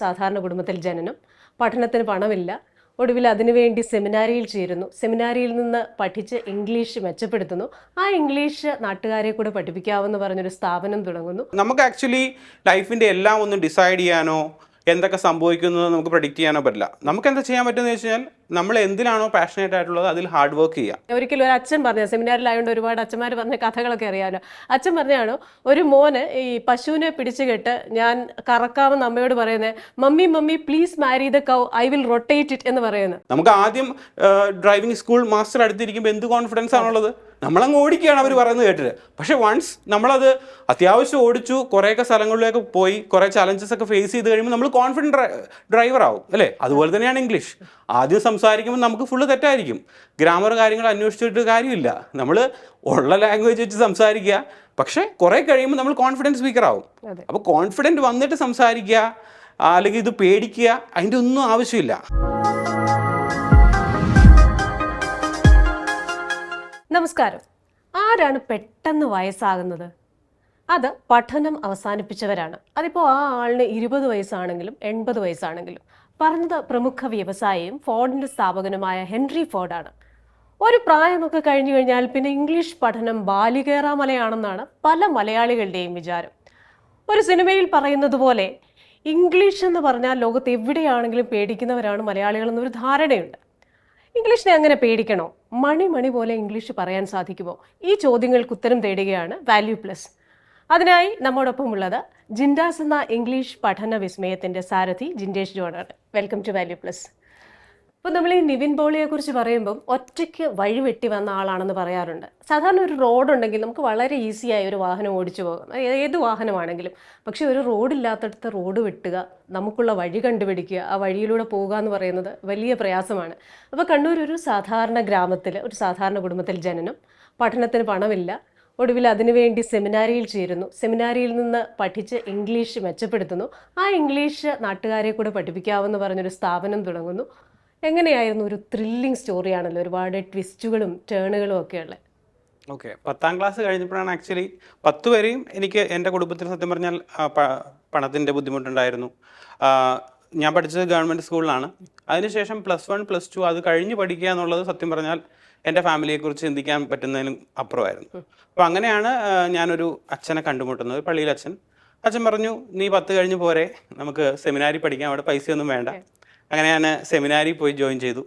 സാധാരണ കുടുംബത്തിൽ ജനനം, പഠനത്തിന് പണമില്ല. ഒടുവിൽ അതിനുവേണ്ടി സെമിനാരിയിൽ ചേരുന്നു. സെമിനാരിയിൽ നിന്ന് പഠിച്ച് ഇംഗ്ലീഷ് മെച്ചപ്പെടുത്തുന്നു. ആ ഇംഗ്ലീഷ് നാട്ടുകാരെ കൂടെ പഠിപ്പിക്കാമെന്ന് പറഞ്ഞൊരു സ്ഥാപനം തുടങ്ങുന്നു. നമുക്ക് ആക്ച്വലി ലൈഫിൻ്റെ എല്ലാം ഒന്നും ഡിസൈഡ് ചെയ്യാനോ എന്തൊക്കെ സംഭവിക്കുന്നത് നമുക്ക് പ്രഡിക്റ്റ് ചെയ്യാനോ പറ്റില്ല. നമുക്ക് എന്താ ചെയ്യാൻ പറ്റുമെന്ന് വെച്ചാൽ നമ്മൾ എന്തിനാണോ പാഷനേറ്റ് ആയിട്ടുള്ളത് അതിൽ ഹാർഡ് വർക്ക് ചെയ്യുക. ഒരിക്കലും ഒരു അച്ഛൻ പറഞ്ഞ സെമിനാറിലായതുകൊണ്ട് ഒരുപാട് അച്ഛന്മാർ പറഞ്ഞ കഥകളൊക്കെ അറിയാമല്ലോ. അച്ഛൻ പറഞ്ഞാണോ ഒരു മോന് ഈ പശുവിനെ പിടിച്ചു കെട്ട് ഞാൻ കറക്കാമെന്ന് അമ്മയോട് പറയുന്നത്, mummy mummy please marry the cow, I will rotate it എന്ന് പറയുന്നത്. നമുക്ക് ആദ്യം ഡ്രൈവിംഗ് സ്കൂൾ മാസ്റ്റർ അടുത്തിരിക്കുമ്പോൾ എന്ത് കോൺഫിഡൻസ് ആണുള്ളത്? നമ്മളങ്ങ് ഓടിക്കുകയാണ് അവർ പറയുന്നത് കേട്ടിട്ട്. പക്ഷേ വൺസ് നമ്മളത് അത്യാവശ്യം ഓടിച്ചു, കുറേയൊക്കെ സ്ഥലങ്ങളിലേക്ക് പോയി, കുറേ ചലഞ്ചസ് ഒക്കെ ഫേസ് ചെയ്ത് കഴിയുമ്പോൾ നമ്മൾ കോൺഫിഡൻറ്റ് ഡ്രൈവർ ആവും അല്ലേ? അതുപോലെ തന്നെയാണ് ഇംഗ്ലീഷ്. ആദ്യം സംസാരിക്കുമ്പോൾ നമുക്ക് ഫുള്ള് തെറ്റായിരിക്കും. ഗ്രാമർ കാര്യങ്ങൾ അന്വേഷിച്ചിട്ട് കാര്യമില്ല. നമ്മൾ ഉള്ള ലാംഗ്വേജ് വെച്ച് സംസാരിക്കുക. പക്ഷേ കുറേ കഴിയുമ്പോൾ നമ്മൾ കോൺഫിഡൻസ് സ്പീക്കർ ആവും. അപ്പോൾ കോൺഫിഡൻറ്റ് വന്നിട്ട് സംസാരിക്കുക, അല്ലെങ്കിൽ ഇത് പേടിക്കുക, അതിൻ്റെ ഒന്നും ആവശ്യമില്ല. നമസ്കാരം. ആരാണ് പെട്ടെന്ന് വയസ്സാകുന്നത്? അത് പഠനം അവസാനിപ്പിച്ചവരാണ്. അതിപ്പോൾ ആ ആളിന് 20 വയസ്സാണെങ്കിലും 80 വയസ്സാണെങ്കിലും. പറഞ്ഞത് പ്രമുഖ വ്യവസായിയും ഫോർഡിൻ്റെ സ്ഥാപകനുമായ ഹെൻറി ഫോർഡാണ്. ഒരു പ്രായമൊക്കെ കഴിഞ്ഞു കഴിഞ്ഞാൽ പിന്നെ ഇംഗ്ലീഷ് പഠനം ബാലികേറാമലയാണെന്നാണ് പല മലയാളികളുടെയും വിചാരം. ഒരു സിനിമയിൽ പറയുന്നത് പോലെ ഇംഗ്ലീഷ് എന്ന് പറഞ്ഞാൽ ലോകത്ത് എവിടെയാണെങ്കിലും പേടിക്കുന്നവരാണ് മലയാളികൾ എന്നൊരു ധാരണയുണ്ട്. ഇംഗ്ലീഷിനെ അങ്ങനെ പേടിക്കണോ? മണി പോലെ ഇംഗ്ലീഷ് പറയാൻ സാധിക്കുമോ? ഈ ചോദ്യങ്ങൾക്ക് ഉത്തരം തേടുകയാണ് വാല്യൂ പ്ലസ്. അതിനായി നമ്മോടൊപ്പം ഉള്ളത് ജിൻഡാസ് എന്ന ഇംഗ്ലീഷ് പഠന വിസ്മയത്തിൻ്റെ സാരഥി ജിൻഡേഷ് ജോണാണ്. Welcome to Value Plus. അപ്പോൾ നമ്മൾ ഈ നിവിൻ പോളിയെക്കുറിച്ച് പറയുമ്പം ഒറ്റയ്ക്ക് വഴിവെട്ടി വന്ന ആളാണെന്ന് പറയാറുണ്ട്. സാധാരണ ഒരു റോഡുണ്ടെങ്കിൽ നമുക്ക് വളരെ ഈസിയായി ഒരു വാഹനം ഓടിച്ചു പോകാം, ഏത് വാഹനമാണെങ്കിലും. പക്ഷേ ഒരു റോഡില്ലാത്തടത്ത് റോഡ് വെട്ടുക, നമുക്കുള്ള വഴി കണ്ടുപിടിക്കുക, ആ വഴിയിലൂടെ പോകുക എന്ന് പറയുന്നത് വലിയ പ്രയാസമാണ്. അപ്പോൾ കണ്ണൂർ ഒരു സാധാരണ ഗ്രാമത്തിൽ, ഒരു സാധാരണ കുടുംബത്തിൽ ജനനം, പഠനത്തിന് പണമില്ല. ഒടുവിൽ അതിനുവേണ്ടി സെമിനാരിയിൽ ചേരുന്നു. സെമിനാരിയിൽ നിന്ന് പഠിച്ച് ഇംഗ്ലീഷ് മെച്ചപ്പെടുത്തുന്നു. ആ ഇംഗ്ലീഷ് നാട്ടുകാരെ കൂടെ പഠിപ്പിക്കാമെന്ന് പറഞ്ഞൊരു സ്ഥാപനം തുടങ്ങുന്നു. എങ്ങനെയായിരുന്നു? ഒരു ത്രില്ലിംഗ് സ്റ്റോറിയാണല്ലോ, ഒരുപാട് ട്വിസ്റ്റുകളും ടേണുകളും ഒക്കെ ഉള്ളത്. ഓക്കെ, 10ാം ക്ലാസ് കഴിഞ്ഞപ്പോഴാണ് ആക്ച്വലി 10 വരെയും എനിക്ക് എൻ്റെ കുടുംബത്തിൽ സത്യം പറഞ്ഞാൽ പണത്തിൻ്റെ ബുദ്ധിമുട്ടുണ്ടായിരുന്നു. ഞാൻ പഠിച്ചത് ഗവൺമെൻറ് സ്കൂളിലാണ്. അതിനുശേഷം +1 +2 അത് കഴിഞ്ഞ് പഠിക്കുക എന്നുള്ളത് സത്യം പറഞ്ഞാൽ എൻ്റെ ഫാമിലിയെക്കുറിച്ച് ചിന്തിക്കാൻ പറ്റുന്നതിനും അപ്പുറമായിരുന്നു. അപ്പോൾ അങ്ങനെയാണ് ഞാനൊരു അച്ഛനെ കണ്ടുമുട്ടുന്നത്, പള്ളിയിൽ അച്ഛൻ. അച്ഛൻ പറഞ്ഞു, നീ 10 കഴിഞ്ഞ് പോരെ, നമുക്ക് സെമിനാരി പഠിക്കാം, അവിടെ പൈസയൊന്നും വേണ്ട. അങ്ങനെ ഞാൻ സെമിനാരി പോയി ജോയിൻ ചെയ്തു.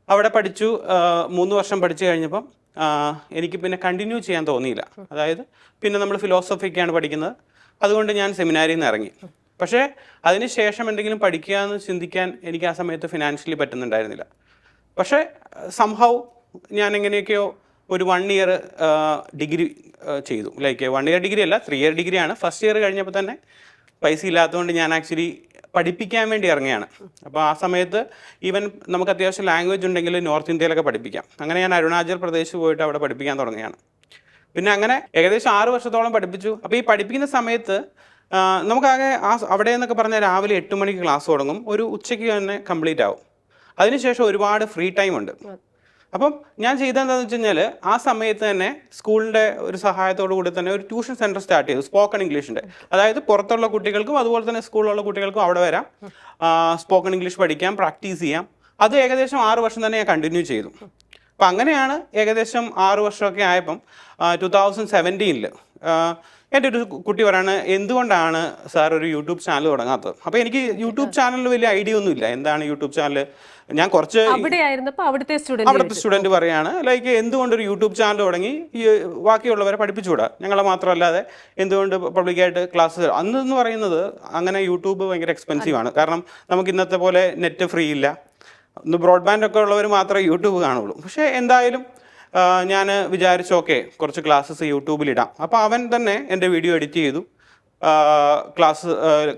അവിടെ പഠിച്ചു. 3 വർഷം പഠിച്ചു കഴിഞ്ഞപ്പം എനിക്ക് പിന്നെ കണ്ടിന്യൂ ചെയ്യാൻ തോന്നിയില്ല. അതായത് പിന്നെ നമ്മൾ ഫിലോസഫിക്കാണ് പഠിക്കുന്നത്, അതുകൊണ്ട് ഞാൻ സെമിനാരിയിൽ നിന്ന് ഇറങ്ങി. പക്ഷേ അതിന് ശേഷം എന്തെങ്കിലും പഠിക്കുക എന്ന് ചിന്തിക്കാൻ എനിക്ക് ആ സമയത്ത് ഫിനാൻഷ്യലി പറ്റുന്നുണ്ടായിരുന്നില്ല. പക്ഷേ സംഹൗ ഞാൻ എങ്ങനെയൊക്കെയോ ഒരു 1 ഇയർ ഡിഗ്രി ചെയ്തു. ലൈക്ക് 1 ഇയർ ഡിഗ്രി അല്ല, 3 ഇയർ ഡിഗ്രിയാണ്. ഫസ്റ്റ് ഇയർ കഴിഞ്ഞപ്പോൾ തന്നെ പൈസ ഇല്ലാത്തതുകൊണ്ട് ഞാൻ ആക്ച്വലി പഠിപ്പിക്കാൻ വേണ്ടി ഇറങ്ങിയാണ്. അപ്പോൾ ആ സമയത്ത് ഈവൻ നമുക്ക് അത്യാവശ്യം ലാംഗ്വേജ് ഉണ്ടെങ്കിൽ നോർത്ത് ഇന്ത്യയിലൊക്കെ പഠിപ്പിക്കാം. അങ്ങനെ ഞാൻ അരുണാചൽ പ്രദേശ് പോയിട്ട് അവിടെ പഠിപ്പിക്കാൻ തുടങ്ങിയാണ്. പിന്നെ അങ്ങനെ ഏകദേശം 6 വർഷത്തോളം പഠിപ്പിച്ചു. അപ്പോൾ ഈ പഠിപ്പിക്കുന്ന സമയത്ത് നമുക്കാകെ അവിടെ എന്നൊക്കെ പറഞ്ഞാൽ രാവിലെ 8 മണിക്ക് ക്ലാസ് തുടങ്ങും, ഒരു ഉച്ചയ്ക്ക് തന്നെ കംപ്ലീറ്റ് ആവും. അതിനുശേഷം ഒരുപാട് ഫ്രീ ടൈം ഉണ്ട്. അപ്പം ഞാൻ ചെയ്തതെന്താണെന്ന് വെച്ച് കഴിഞ്ഞാൽ ആ സമയത്ത് തന്നെ സ്കൂളിൻ്റെ ഒരു സഹായത്തോടു കൂടി തന്നെ ഒരു ട്യൂഷൻ സെൻറ്റർ സ്റ്റാർട്ട് ചെയ്തു, സ്പോക്കൺ ഇംഗ്ലീഷിൻ്റെ. അതായത് പുറത്തുള്ള കുട്ടികൾക്കും അതുപോലെ തന്നെ സ്കൂളിലുള്ള കുട്ടികൾക്കും അവിടെ വരാം, സ്പോക്കൺ ഇംഗ്ലീഷ് പഠിക്കാം, പ്രാക്ടീസ് ചെയ്യാം. അത് ഏകദേശം 6 വർഷം തന്നെ ഞാൻ കണ്ടിന്യൂ ചെയ്തു. അപ്പം അങ്ങനെയാണ് ഏകദേശം 6 വർഷമൊക്കെ ആയപ്പം 2017 എൻ്റെ ഒരു കുട്ടി പറയാണ്, എന്തുകൊണ്ടാണ് സാർ ഒരു യൂട്യൂബ് ചാനൽ തുടങ്ങാത്തത്? അപ്പോൾ എനിക്ക് യൂട്യൂബ് ചാനലിൽ വലിയ ഐഡിയ ഒന്നുമില്ല, എന്താണ് യൂട്യൂബ് ചാനൽ. ഞാൻ കുറച്ച് അവിടുത്തെ സ്റ്റുഡൻറ്റ് പറയാണ്, ലൈക്ക് എന്തുകൊണ്ടൊരു യൂട്യൂബ് ചാനൽ തുടങ്ങി ബാക്കിയുള്ളവരെ പഠിപ്പിച്ചുകൂടാ, ഞങ്ങളെ മാത്രമല്ലാതെ എന്തുകൊണ്ട് പബ്ലിക്കായിട്ട് ക്ലാസ്. അന്നെന്ന് പറയുന്നത് അങ്ങനെ യൂട്യൂബ് ഭയങ്കര എക്സ്പെൻസീവ് ആണ്. കാരണം നമുക്ക് ഇന്നത്തെ പോലെ നെറ്റ് ഫ്രീ ഇല്ല, ഒന്ന് ബ്രോഡ്ബാൻഡ് ഒക്കെ ഉള്ളവർ മാത്രമേ യൂട്യൂബ് കാണുള്ളൂ. പക്ഷേ എന്തായാലും ഞാൻ വിചാരിച്ചു, ഓക്കെ കുറച്ച് ക്ലാസ്സസ് യൂട്യൂബിലിടാം. അപ്പോൾ അവൻ തന്നെ എൻ്റെ വീഡിയോ എഡിറ്റ് ചെയ്തു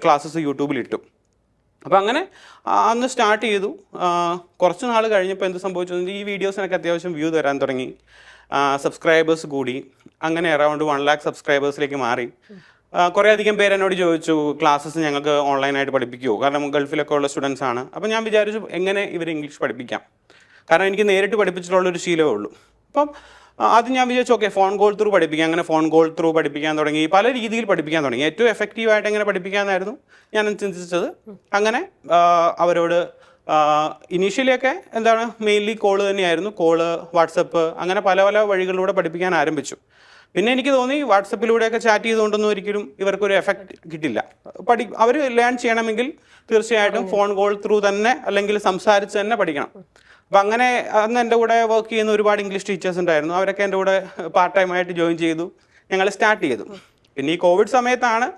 ക്ലാസ്സസ് യൂട്യൂബിലിട്ടു. അപ്പോൾ അങ്ങനെ അന്ന് സ്റ്റാർട്ട് ചെയ്തു. കുറച്ച് നാൾ കഴിഞ്ഞപ്പോൾ എന്ത് സംഭവിച്ചു, ഈ വീഡിയോസിനൊക്കെ അത്യാവശ്യം വ്യൂ തരാൻ തുടങ്ങി, സബ്സ്ക്രൈബേഴ്സ് കൂടി. അങ്ങനെ അറൗണ്ട് 1 lakh സബ്സ്ക്രൈബേഴ്സിലേക്ക് മാറി. കുറേ അധികം പേര് എന്നോട് ചോദിച്ചു, ക്ലാസ്സസ് ഞങ്ങൾക്ക് ഓൺലൈനായിട്ട് പഠിപ്പിക്കുമോ? കാരണം ഗൾഫിലൊക്കെ ഉള്ള സ്റ്റുഡൻസ് ആണ്. അപ്പോൾ ഞാൻ വിചാരിച്ചു എങ്ങനെ ഇവർ ഇംഗ്ലീഷ് പഠിപ്പിക്കാം, കാരണം എനിക്ക് നേരിട്ട് പഠിപ്പിച്ചിട്ടുള്ളൊരു ശീലമേ ഉള്ളൂ. അപ്പം അത് ഞാൻ വിചാരിച്ചു ഓക്കെ ഫോൺ കോൾ ത്രൂ പഠിപ്പിക്കാം. അങ്ങനെ ഫോൺ കോൾ ത്രൂ പഠിപ്പിക്കാൻ തുടങ്ങി, പല രീതിയിൽ പഠിപ്പിക്കാൻ തുടങ്ങി. ഏറ്റവും എഫക്റ്റീവായിട്ട് എങ്ങനെ പഠിപ്പിക്കാമെന്നായിരുന്നു ഞാൻ ചിന്തിച്ചത്. അങ്ങനെ അവരോട് ഇനീഷ്യലിയൊക്കെ എന്താണ് മെയിൻലി കോള് തന്നെയായിരുന്നു. കോള്, വാട്സപ്പ്, അങ്ങനെ പല പല വഴികളിലൂടെ പഠിപ്പിക്കാൻ ആരംഭിച്ചു. പിന്നെ എനിക്ക് തോന്നി വാട്സപ്പിലൂടെയൊക്കെ ചാറ്റ് ചെയ്തുകൊണ്ടൊന്നും ഒരിക്കലും ഇവർക്കൊരു എഫക്റ്റ് കിട്ടില്ല. അവർ ലേൺ ചെയ്യണമെങ്കിൽ തീർച്ചയായിട്ടും ഫോൺ കോൾ ത്രൂ തന്നെ അല്ലെങ്കിൽ സംസാരിച്ച് തന്നെ പഠിക്കണം. അപ്പം അങ്ങനെ അന്ന് എൻ്റെ കൂടെ വർക്ക് ചെയ്യുന്ന ഒരുപാട് ഇംഗ്ലീഷ് ടീച്ചേഴ്സ് ഉണ്ടായിരുന്നു. അവരൊക്കെ എൻ്റെ കൂടെ പാർട്ട് ടൈം ആയിട്ട് ജോയിൻ ചെയ്തു. ഞങ്ങൾ സ്റ്റാർട്ട് ചെയ്തു. പിന്നെ ഈ കോവിഡ് സമയത്താണ്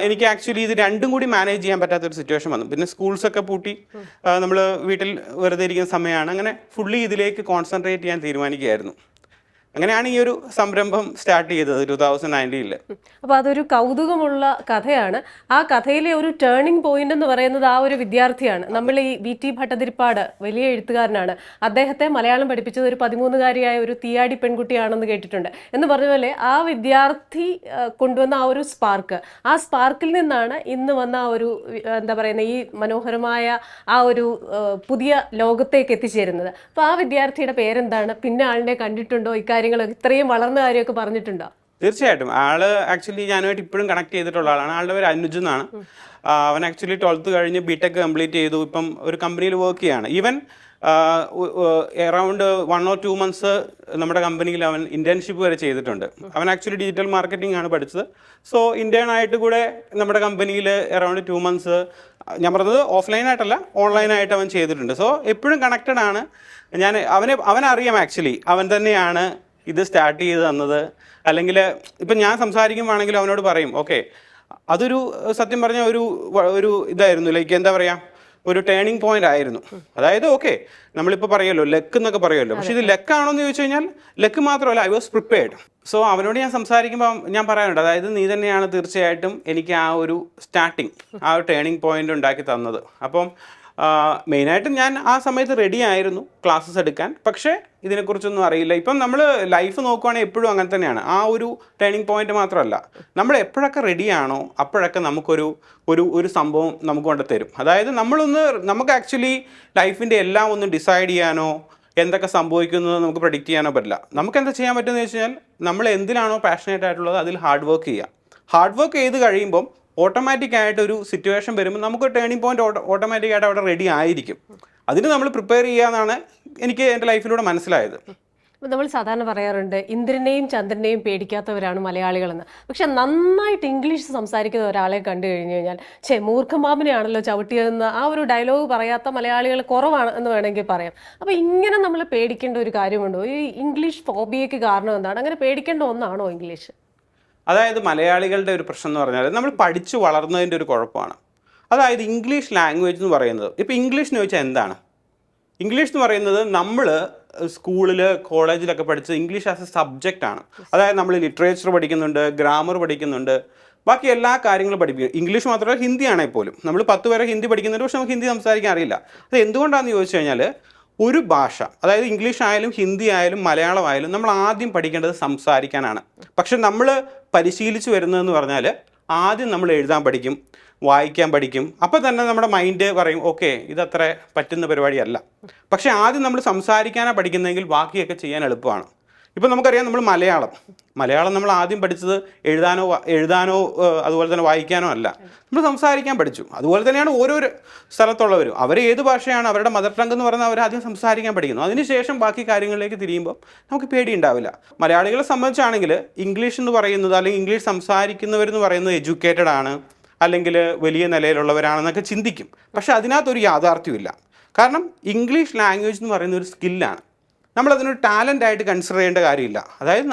എനിക്ക് ആക്ച്വലി ഇത് രണ്ടും കൂടി മാനേജ് ചെയ്യാൻ പറ്റാത്തൊരു സിറ്റുവേഷൻ വന്നു. പിന്നെ സ്കൂൾസൊക്കെ പൂട്ടി നമ്മൾ വീട്ടിൽ വെറുതെ ഇരിക്കുന്ന സമയമാണ്. അങ്ങനെ ഫുള്ളി ഇതിലേക്ക് കോൺസെൻട്രേറ്റ് ചെയ്യാൻ തീരുമാനിക്കുകയായിരുന്നു. അങ്ങനെയാണ് ഈ ഒരു സംരംഭം സ്റ്റാർട്ട് ചെയ്തത് 2019. അപ്പോൾ അതൊരു കൗതുകമുള്ള കഥയാണ്. ആ കഥയിലെ ഒരു ടേണിംഗ് പോയിന്റ് എന്ന് പറയുന്നത് ആ ഒരു വിദ്യാർത്ഥിയാണ്. നമ്മൾ ഈ VT ഭട്ടതിരിപ്പാട് വലിയ എഴുത്തുകാരനാണ്. അദ്ദേഹത്തെ മലയാളം പഠിപ്പിച്ചത് ഒരു 13-കാരിയായ ഒരു തീയാടി പെൺകുട്ടിയാണെന്ന് കേട്ടിട്ടുണ്ട്. എന്ന് പറഞ്ഞ പോലെ ആ വിദ്യാർത്ഥി കൊണ്ടുവന്ന ആ ഒരു സ്പാർക്ക്, ആ സ്പാർക്കിൽ നിന്നാണ് ഇന്ന് വന്ന ആ ഒരു എന്താ പറയുന്ന ഈ മനോഹരമായ ആ ഒരു പുതിയ ലോകത്തേക്ക് എത്തിച്ചേരുന്നത്. അപ്പോൾ ആ വിദ്യാർത്ഥിയുടെ പേരെന്താണ്? പിന്നെ ആളിനെ കണ്ടിട്ടുണ്ടോ? ഇത്രയും വളർന്ന കാര്യമൊക്കെ പറഞ്ഞിട്ടുണ്ടോ? തീർച്ചയായിട്ടും. ആള് ആക്ച്വലി ഞാനുമായിട്ട് ഇപ്പോഴും കണക്ട് ചെയ്തിട്ടുള്ള ആളാണ്. ആളുടെ പേര് അനുജ് എന്നാണ്. അവൻ ആക്ച്വലി 12th കഴിഞ്ഞ് BTech കംപ്ലീറ്റ് ചെയ്തു. ഇപ്പം ഒരു കമ്പനിയിൽ വർക്ക് ചെയ്യാണ്. ഈവൻ അറൗണ്ട് 1 or 2 months നമ്മുടെ കമ്പനിയിൽ അവൻ ഇന്റേൺഷിപ്പ് വരെ ചെയ്തിട്ടുണ്ട്. അവൻ ആക്ച്വലി ഡിജിറ്റൽ മാർക്കറ്റിംഗ് ആണ് പഠിച്ചത്. സോ ഇന്റേൺ ആയിട്ട് കൂടെ നമ്മുടെ കമ്പനിയിൽ അറൗണ്ട് 2 months, ഞാൻ പറഞ്ഞത് ഓഫ്ലൈനായിട്ടല്ല ഓൺലൈനായിട്ട് അവൻ ചെയ്തിട്ടുണ്ട്. സോ എപ്പോഴും കണക്റ്റഡ് ആണ്. അവനറിയാം ആക്ച്വലി അവൻ തന്നെയാണ് ഇത് സ്റ്റാർട്ട് ചെയ്ത് തന്നത്. അല്ലെങ്കിൽ ഇപ്പം ഞാൻ സംസാരിക്കുമ്പോഴാണെങ്കിലും അവനോട് പറയും ഓക്കെ, അതൊരു സത്യം പറഞ്ഞ ഒരു ഇതായിരുന്നു, ലൈക്ക് എന്താ പറയുക, ഒരു ടേണിംഗ് പോയിന്റ് ആയിരുന്നു. അതായത് ഓക്കെ, നമ്മളിപ്പോൾ പറയുമല്ലോ ലക്ക് എന്നൊക്കെ പറയുമല്ലോ, പക്ഷെ ഇത് ലക്കാണോ എന്ന് ചോദിച്ചു കഴിഞ്ഞാൽ ലക്ക് മാത്രമല്ല, ഐ വാസ് പ്രിപ്പയർഡ്. സോ അവനോട് ഞാൻ സംസാരിക്കുമ്പോൾ ഞാൻ പറയാനുണ്ട്, അതായത് നീ തന്നെയാണ് തീർച്ചയായിട്ടും എനിക്ക് ആ ഒരു സ്റ്റാർട്ടിങ്, ആ ഒരു ടേണിംഗ് പോയിന്റ് ഉണ്ടാക്കി തന്നത്. അപ്പം മെയിനായിട്ട് ഞാൻ ആ സമയത്ത് റെഡി ആയിരുന്നു ക്ലാസ്സസ് എടുക്കാൻ, പക്ഷേ ഇതിനെക്കുറിച്ചൊന്നും അറിയില്ല. ഇപ്പം നമ്മൾ ലൈഫ് നോക്കുവാണെങ്കിൽ എപ്പോഴും അങ്ങനെ തന്നെയാണ്. ആ ഒരു ടേണിംഗ് പോയിന്റ് മാത്രമല്ല, നമ്മൾ എപ്പോഴൊക്കെ റെഡിയാണോ അപ്പോഴൊക്കെ ഒരു സംഭവം നമുക്ക് കൊണ്ട് തരും. അതായത് നമുക്ക് ആക്ച്വലി ലൈഫിൻ്റെ എല്ലാം ഒന്നും ഡിസൈഡ് ചെയ്യാനോ എന്തൊക്കെ സംഭവിക്കുന്നത് നമുക്ക് പ്രെഡിക്റ്റ് ചെയ്യാനോ പറ്റില്ല. നമുക്ക് എന്താ ചെയ്യാൻ പറ്റുമെന്ന് വെച്ച് കഴിഞ്ഞാൽ, നമ്മൾ എന്തിനാണോ പാഷനേറ്റ് ആയിട്ടുള്ളത് അതിൽ ഹാർഡ് വർക്ക് ചെയ്യുക. ഹാർഡ് വർക്ക് ചെയ്ത് കഴിയുമ്പം ഓട്ടോമാറ്റിക്കായിട്ട് ഒരു സിറ്റുവേഷൻ വരുമ്പോൾ നമുക്ക് ടേണിംഗ് പോയിന്റ് ഓട്ടോമാറ്റിക്കായിട്ട് അവിടെ റെഡി ആയിരിക്കും. അതിന് നമ്മൾ പ്രിപ്പയർ ചെയ്യാന്നാണ് എനിക്ക് എൻ്റെ ലൈഫിലൂടെ മനസ്സിലായത്. നമ്മൾ സാധാരണ പറയാറുണ്ട് ഇന്ദ്രനെയും ചന്ദ്രനെയും പേടിക്കാത്തവരാണ് മലയാളികളെന്ന്. പക്ഷെ നന്നായിട്ട് ഇംഗ്ലീഷ് സംസാരിക്കുന്ന ഒരാളെ കണ്ടു കഴിഞ്ഞു കഴിഞ്ഞാൽ മൂർഖമാമിനെയാണല്ലോ ചവിട്ടിയതെന്ന് ആ ഒരു ഡയലോഗ് പറയാത്ത മലയാളികൾ കുറവാണ് എന്ന് വേണമെങ്കിൽ പറയാം. അപ്പോൾ ഇങ്ങനെ നമ്മൾ പേടിക്കേണ്ട ഒരു കാര്യമുണ്ടോ? ഈ ഇംഗ്ലീഷ് ഫോബിയയ്ക്ക് കാരണം എന്താണ്? അങ്ങനെ പേടിക്കേണ്ട ഒന്നാണോ ഇംഗ്ലീഷ്? അതായത് മലയാളികളുടെ ഒരു പ്രശ്നം എന്ന് പറഞ്ഞാൽ നമ്മൾ പഠിച്ചു വളർന്നതിൻ്റെ ഒരു കുഴപ്പമാണ്. അതായത് ഇംഗ്ലീഷ് ലാംഗ്വേജ് എന്ന് പറയുന്നത്, ഇപ്പോൾ ഇംഗ്ലീഷ് എന്ന് ചോദിച്ചാൽ എന്താണ്? ഇംഗ്ലീഷ് എന്ന് പറയുന്നത് നമ്മൾ സ്കൂളിൽ കോളേജിലൊക്കെ പഠിച്ചത് ഇംഗ്ലീഷ് ആസ് എ സബ്ജക്റ്റ് ആണ്. അതായത് നമ്മൾ ലിറ്ററേച്ചർ പഠിക്കുന്നുണ്ട്, ഗ്രാമർ പഠിക്കുന്നുണ്ട്, ബാക്കി എല്ലാ കാര്യങ്ങളും പഠിപ്പിക്കും. ഇംഗ്ലീഷ് മാത്രമല്ല, ഹിന്ദിയാണെങ്കിൽ പോലും നമ്മൾ 10 വരെ ഹിന്ദി പഠിക്കുന്നുണ്ട്, പക്ഷെ നമുക്ക് ഹിന്ദി സംസാരിക്കാൻ അറിയില്ല. അത് എന്തുകൊണ്ടാണെന്ന് ചോദിച്ചു കഴിഞ്ഞാൽ, ഒരു ഭാഷ, അതായത് ഇംഗ്ലീഷ് ആയാലും ഹിന്ദി ആയാലും മലയാളം ആയാലും നമ്മൾ ആദ്യം പഠിക്കേണ്ടത് സംസാരിക്കാനാണ്. പക്ഷെ നമ്മൾ പരിശീലിച്ച് വരുന്നതെന്ന് പറഞ്ഞാൽ ആദ്യം നമ്മൾ എഴുതാൻ പഠിക്കും, വായിക്കാൻ പഠിക്കും. അപ്പോൾ തന്നെ നമ്മുടെ മൈൻഡ് പറയും ഓക്കെ ഇതത്ര പറ്റുന്ന പരിപാടിയല്ല. പക്ഷേ ആദ്യം നമ്മൾ സംസാരിക്കാനാണ് പഠിക്കുന്നതെങ്കിൽ ബാക്കിയൊക്കെ ചെയ്യാൻ എളുപ്പമാണ്. ഇപ്പം നമുക്കറിയാം, നമ്മൾ മലയാളം നമ്മൾ ആദ്യം പഠിച്ചത് എഴുതാനോ അതുപോലെ തന്നെ വായിക്കാനോ അല്ല, നമ്മൾ സംസാരിക്കാൻ പഠിച്ചു. അതുപോലെ തന്നെയാണ് ഓരോരോ സ്ഥലത്തുള്ളവരും. അവർ ഏത് ഭാഷയാണ് അവരുടെ മദർ ടങ്ക് എന്ന് പറഞ്ഞാൽ അവർ ആദ്യം സംസാരിക്കാൻ പഠിക്കുന്നു. അതിനുശേഷം ബാക്കി കാര്യങ്ങളിലേക്ക് തിരിയുമ്പോൾ നമുക്ക് പേടി ഉണ്ടാവില്ല. മലയാളികളെ സംബന്ധിച്ചാണെങ്കിൽ ഇംഗ്ലീഷ് എന്ന് പറയുന്നത്, അല്ലെങ്കിൽ ഇംഗ്ലീഷ് സംസാരിക്കുന്നവരെന്ന് പറയുന്നത് എഡ്യൂക്കേറ്റഡ് ആണ്, അല്ലെങ്കിൽ വലിയ നിലയിലുള്ളവരാണെന്നൊക്കെ ചിന്തിക്കും. പക്ഷെ അതിനകത്തൊരു യാഥാർത്ഥ്യമില്ല. കാരണം ഇംഗ്ലീഷ് ലാംഗ്വേജ് എന്ന് പറയുന്ന ഒരു സ്കില്ലാണ്. നമ്മളതിനൊരു ടാലൻ്റ് ആയിട്ട് കൺസിഡർ ചെയ്യേണ്ട കാര്യമില്ല. അതായത്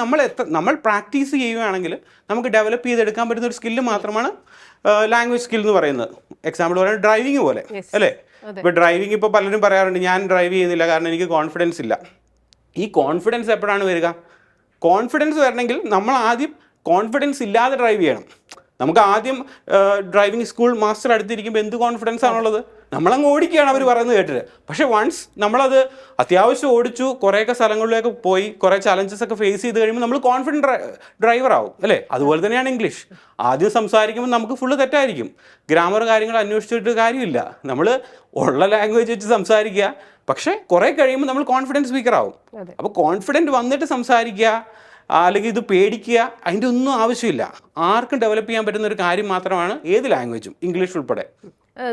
നമ്മൾ പ്രാക്ടീസ് ചെയ്യുകയാണെങ്കിൽ നമുക്ക് ഡെവലപ്പ് ചെയ്തെടുക്കാൻ പറ്റുന്ന ഒരു സ്കില്ല് മാത്രമാണ് ലാംഗ്വേജ് സ്കിൽ എന്ന് പറയുന്നത്. എക്സാമ്പിൾ പറയുന്നത് ഡ്രൈവിംഗ് പോലെ അല്ലേ? ഇപ്പോൾ ഡ്രൈവിംഗ് ഇപ്പോൾ പലരും പറയാറുണ്ട് ഞാൻ ഡ്രൈവ് ചെയ്യുന്നില്ല കാരണം എനിക്ക് കോൺഫിഡൻസ് ഇല്ല. ഈ കോൺഫിഡൻസ് എപ്പോഴാണ് വരിക? കോൺഫിഡൻസ് വരണമെങ്കിൽ നമ്മൾ ആദ്യം കോൺഫിഡൻസ് ഇല്ലാതെ ഡ്രൈവ് ചെയ്യണം. നമുക്ക് ആദ്യം ഡ്രൈവിംഗ് സ്കൂൾ മാസ്റ്റർ അടുത്തിരിക്കുമ്പോൾ എന്ത് കോൺഫിഡൻസ് ആണുള്ളത്, നമ്മളങ്ങ് ഓടിക്കുകയാണ് അവർ പറയുന്നത് കേട്ടിട്ട്. പക്ഷേ വൺസ് നമ്മളത് അത്യാവശ്യം ഓടിച്ചു, കുറേയൊക്കെ സ്ഥലങ്ങളിലേക്ക് പോയി, കുറേ ചലഞ്ചസ് ഒക്കെ ഫേസ് ചെയ്ത് കഴിയുമ്പോൾ നമ്മൾ കോൺഫിഡൻറ്റ് ഡ്രൈവർ ആവും അല്ലേ. അതുപോലെ തന്നെയാണ് ഇംഗ്ലീഷ്. ആദ്യം സംസാരിക്കുമ്പോൾ നമുക്ക് ഫുള്ള് തെറ്റായിരിക്കും, ഗ്രാമർ കാര്യങ്ങൾ അന്വേഷിച്ചിട്ട് കാര്യമില്ല, നമ്മൾ ഉള്ള ലാംഗ്വേജ് വെച്ച് സംസാരിക്കുക. പക്ഷേ കുറേ കഴിയുമ്പോൾ നമ്മൾ കോൺഫിഡൻസ് സ്പീക്കർ ആവും. അപ്പോൾ കോൺഫിഡൻറ്റ് വന്നിട്ട് സംസാരിക്കുക, അല്ലെങ്കിൽ ഇത് പേടിക്കുക, അതിൻ്റെ ഒന്നും ആവശ്യമില്ല. ആർക്കും ഡെവലപ്പ് ചെയ്യാൻ പറ്റുന്ന ഒരു കാര്യം മാത്രമാണ് ഏത് ലാംഗ്വേജും, ഇംഗ്ലീഷ് ഉൾപ്പെടെ.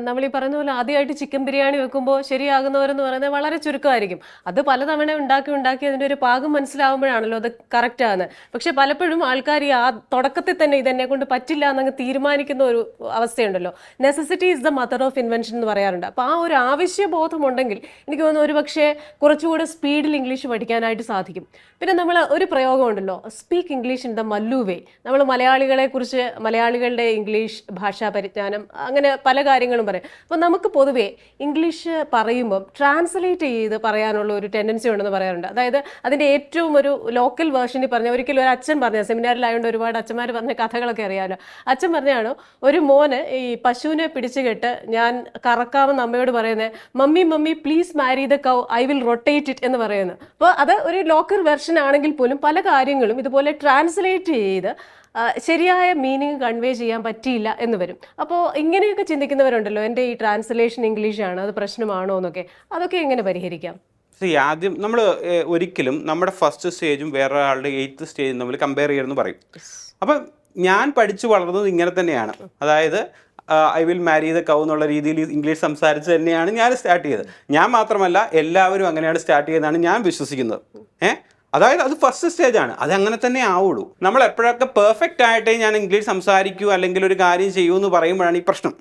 നമ്മൾ ഈ പറയുന്ന പോലെ ആദ്യമായിട്ട് ചിക്കൻ ബിരിയാണി വെക്കുമ്പോൾ ശരിയാകുന്നവരെന്ന് പറയുന്നത് വളരെ ചുരുക്കമായിരിക്കും. അത് പലതവണ ഉണ്ടാക്കി അതിൻ്റെ ഒരു പാകം മനസ്സിലാവുമ്പോഴാണല്ലോ അത് കറക്റ്റ് ആകുന്നത്. പക്ഷെ പലപ്പോഴും ആൾക്കാർ ഈ തുടക്കത്തിൽ തന്നെ ഇതെന്നെ കൊണ്ട് പറ്റില്ല എന്നങ്ങ് തീരുമാനിക്കുന്ന ഒരു അവസ്ഥയുണ്ടല്ലോ. Necessity is the mother of invention എന്ന് പറയാറുണ്ട്. അപ്പോൾ ആ ഒരു ആവശ്യബോധം ഉണ്ടെങ്കിൽ എനിക്ക് തോന്നുന്നു ഒരു പക്ഷേ കുറച്ചുകൂടെ സ്പീഡിൽ ഇംഗ്ലീഷ് പഠിക്കാനായിട്ട് സാധിക്കും. പിന്നെ നമ്മൾ ഒരു പ്രയോഗം ഉണ്ടല്ലോ, speak English in the Mallu way. നമ്മൾ മലയാളികളെ കുറിച്ച്, മലയാളികളുടെ ഇംഗ്ലീഷ് ഭാഷാ പരിജ്ഞാനം, അങ്ങനെ പല കാര്യങ്ങളും പറയും. അപ്പോൾ നമുക്ക് പൊതുവേ ഇംഗ്ലീഷ് പറയുമ്പം ട്രാൻസ്ലേറ്റ് ചെയ്ത് പറയാനുള്ള ഒരു ടെൻഡൻസി ഉണ്ടെന്ന് പറയാറുണ്ട്. അതായത് അതിൻ്റെ ഏറ്റവും ഒരു ലോക്കൽ വേർഷനിൽ പറഞ്ഞ, ഒരിക്കലും ഒരു അച്ഛൻ പറഞ്ഞ, സെമിനാറിലായതുകൊണ്ട് ഒരുപാട് അച്ഛന്മാർ പറഞ്ഞ കഥകളൊക്കെ അറിയാമല്ലോ. അച്ഛൻ പറഞ്ഞാണ്, ഒരു മോന് ഈ പശുവിനെ പിടിച്ചു കെട്ട് ഞാൻ കറക്കാമെന്ന് അമ്മയോട് പറയുന്നത്, mummy mummy please marry the cow, I will rotate it എന്ന് പറയുന്നത്. അപ്പോൾ അത് ഒരു ലോക്കൽ വെർഷൻ ആണെങ്കിൽ പോലും പല കാര്യങ്ങളും ഇതുപോലെ ട്രാൻസ്ലേറ്റ് ചെയ്ത് ശരിയായ മീനിങ് കൺവേ ചെയ്യാൻ പറ്റിയില്ല എന്ന് വരും. അപ്പോൾ ഇങ്ങനെയൊക്കെ ചിന്തിക്കുന്നവരുണ്ടല്ലോ, എൻ്റെ ഈ ട്രാൻസ്ലേഷൻ ഇംഗ്ലീഷാണ്, അത് പ്രശ്നമാണോ എന്നൊക്കെ. അതൊക്കെ എങ്ങനെ പരിഹരിക്കാം? ആദ്യം നമ്മൾ ഒരിക്കലും നമ്മുടെ ഫസ്റ്റ് സ്റ്റേജും വേറൊരാളുടെ 8th സ്റ്റേജും തമ്മിൽ കമ്പയർ ചെയ്യണമെന്ന് പറയും. അപ്പം ഞാൻ പഠിച്ചു വളർന്നത് ഇങ്ങനെ തന്നെയാണ്. അതായത് ഐ വിൽ മാരി ദ കൗ എന്നുള്ള രീതിയിൽ ഇംഗ്ലീഷ് സംസാരിച്ച് തന്നെയാണ് ഞാൻ സ്റ്റാർട്ട് ചെയ്തത്. ഞാൻ മാത്രമല്ല, എല്ലാവരും അങ്ങനെയാണ് സ്റ്റാർട്ട് ചെയ്തതാണ് ഞാൻ വിശ്വസിക്കുന്നത്. അതായത് അത് ഫസ്റ്റ് സ്റ്റേജാണ്, അത് അങ്ങനെ തന്നെ ആവുള്ളൂ. നമ്മൾ എപ്പോഴൊക്കെ പെർഫെക്റ്റ് ആയിട്ടേ ഞാൻ ഇംഗ്ലീഷ് സംസാരിക്കൂ അല്ലെങ്കിൽ ഒരു കാര്യം ചെയ്യൂ എന്ന് പറയുമ്പോഴാണ് ഈ പ്രശ്നം.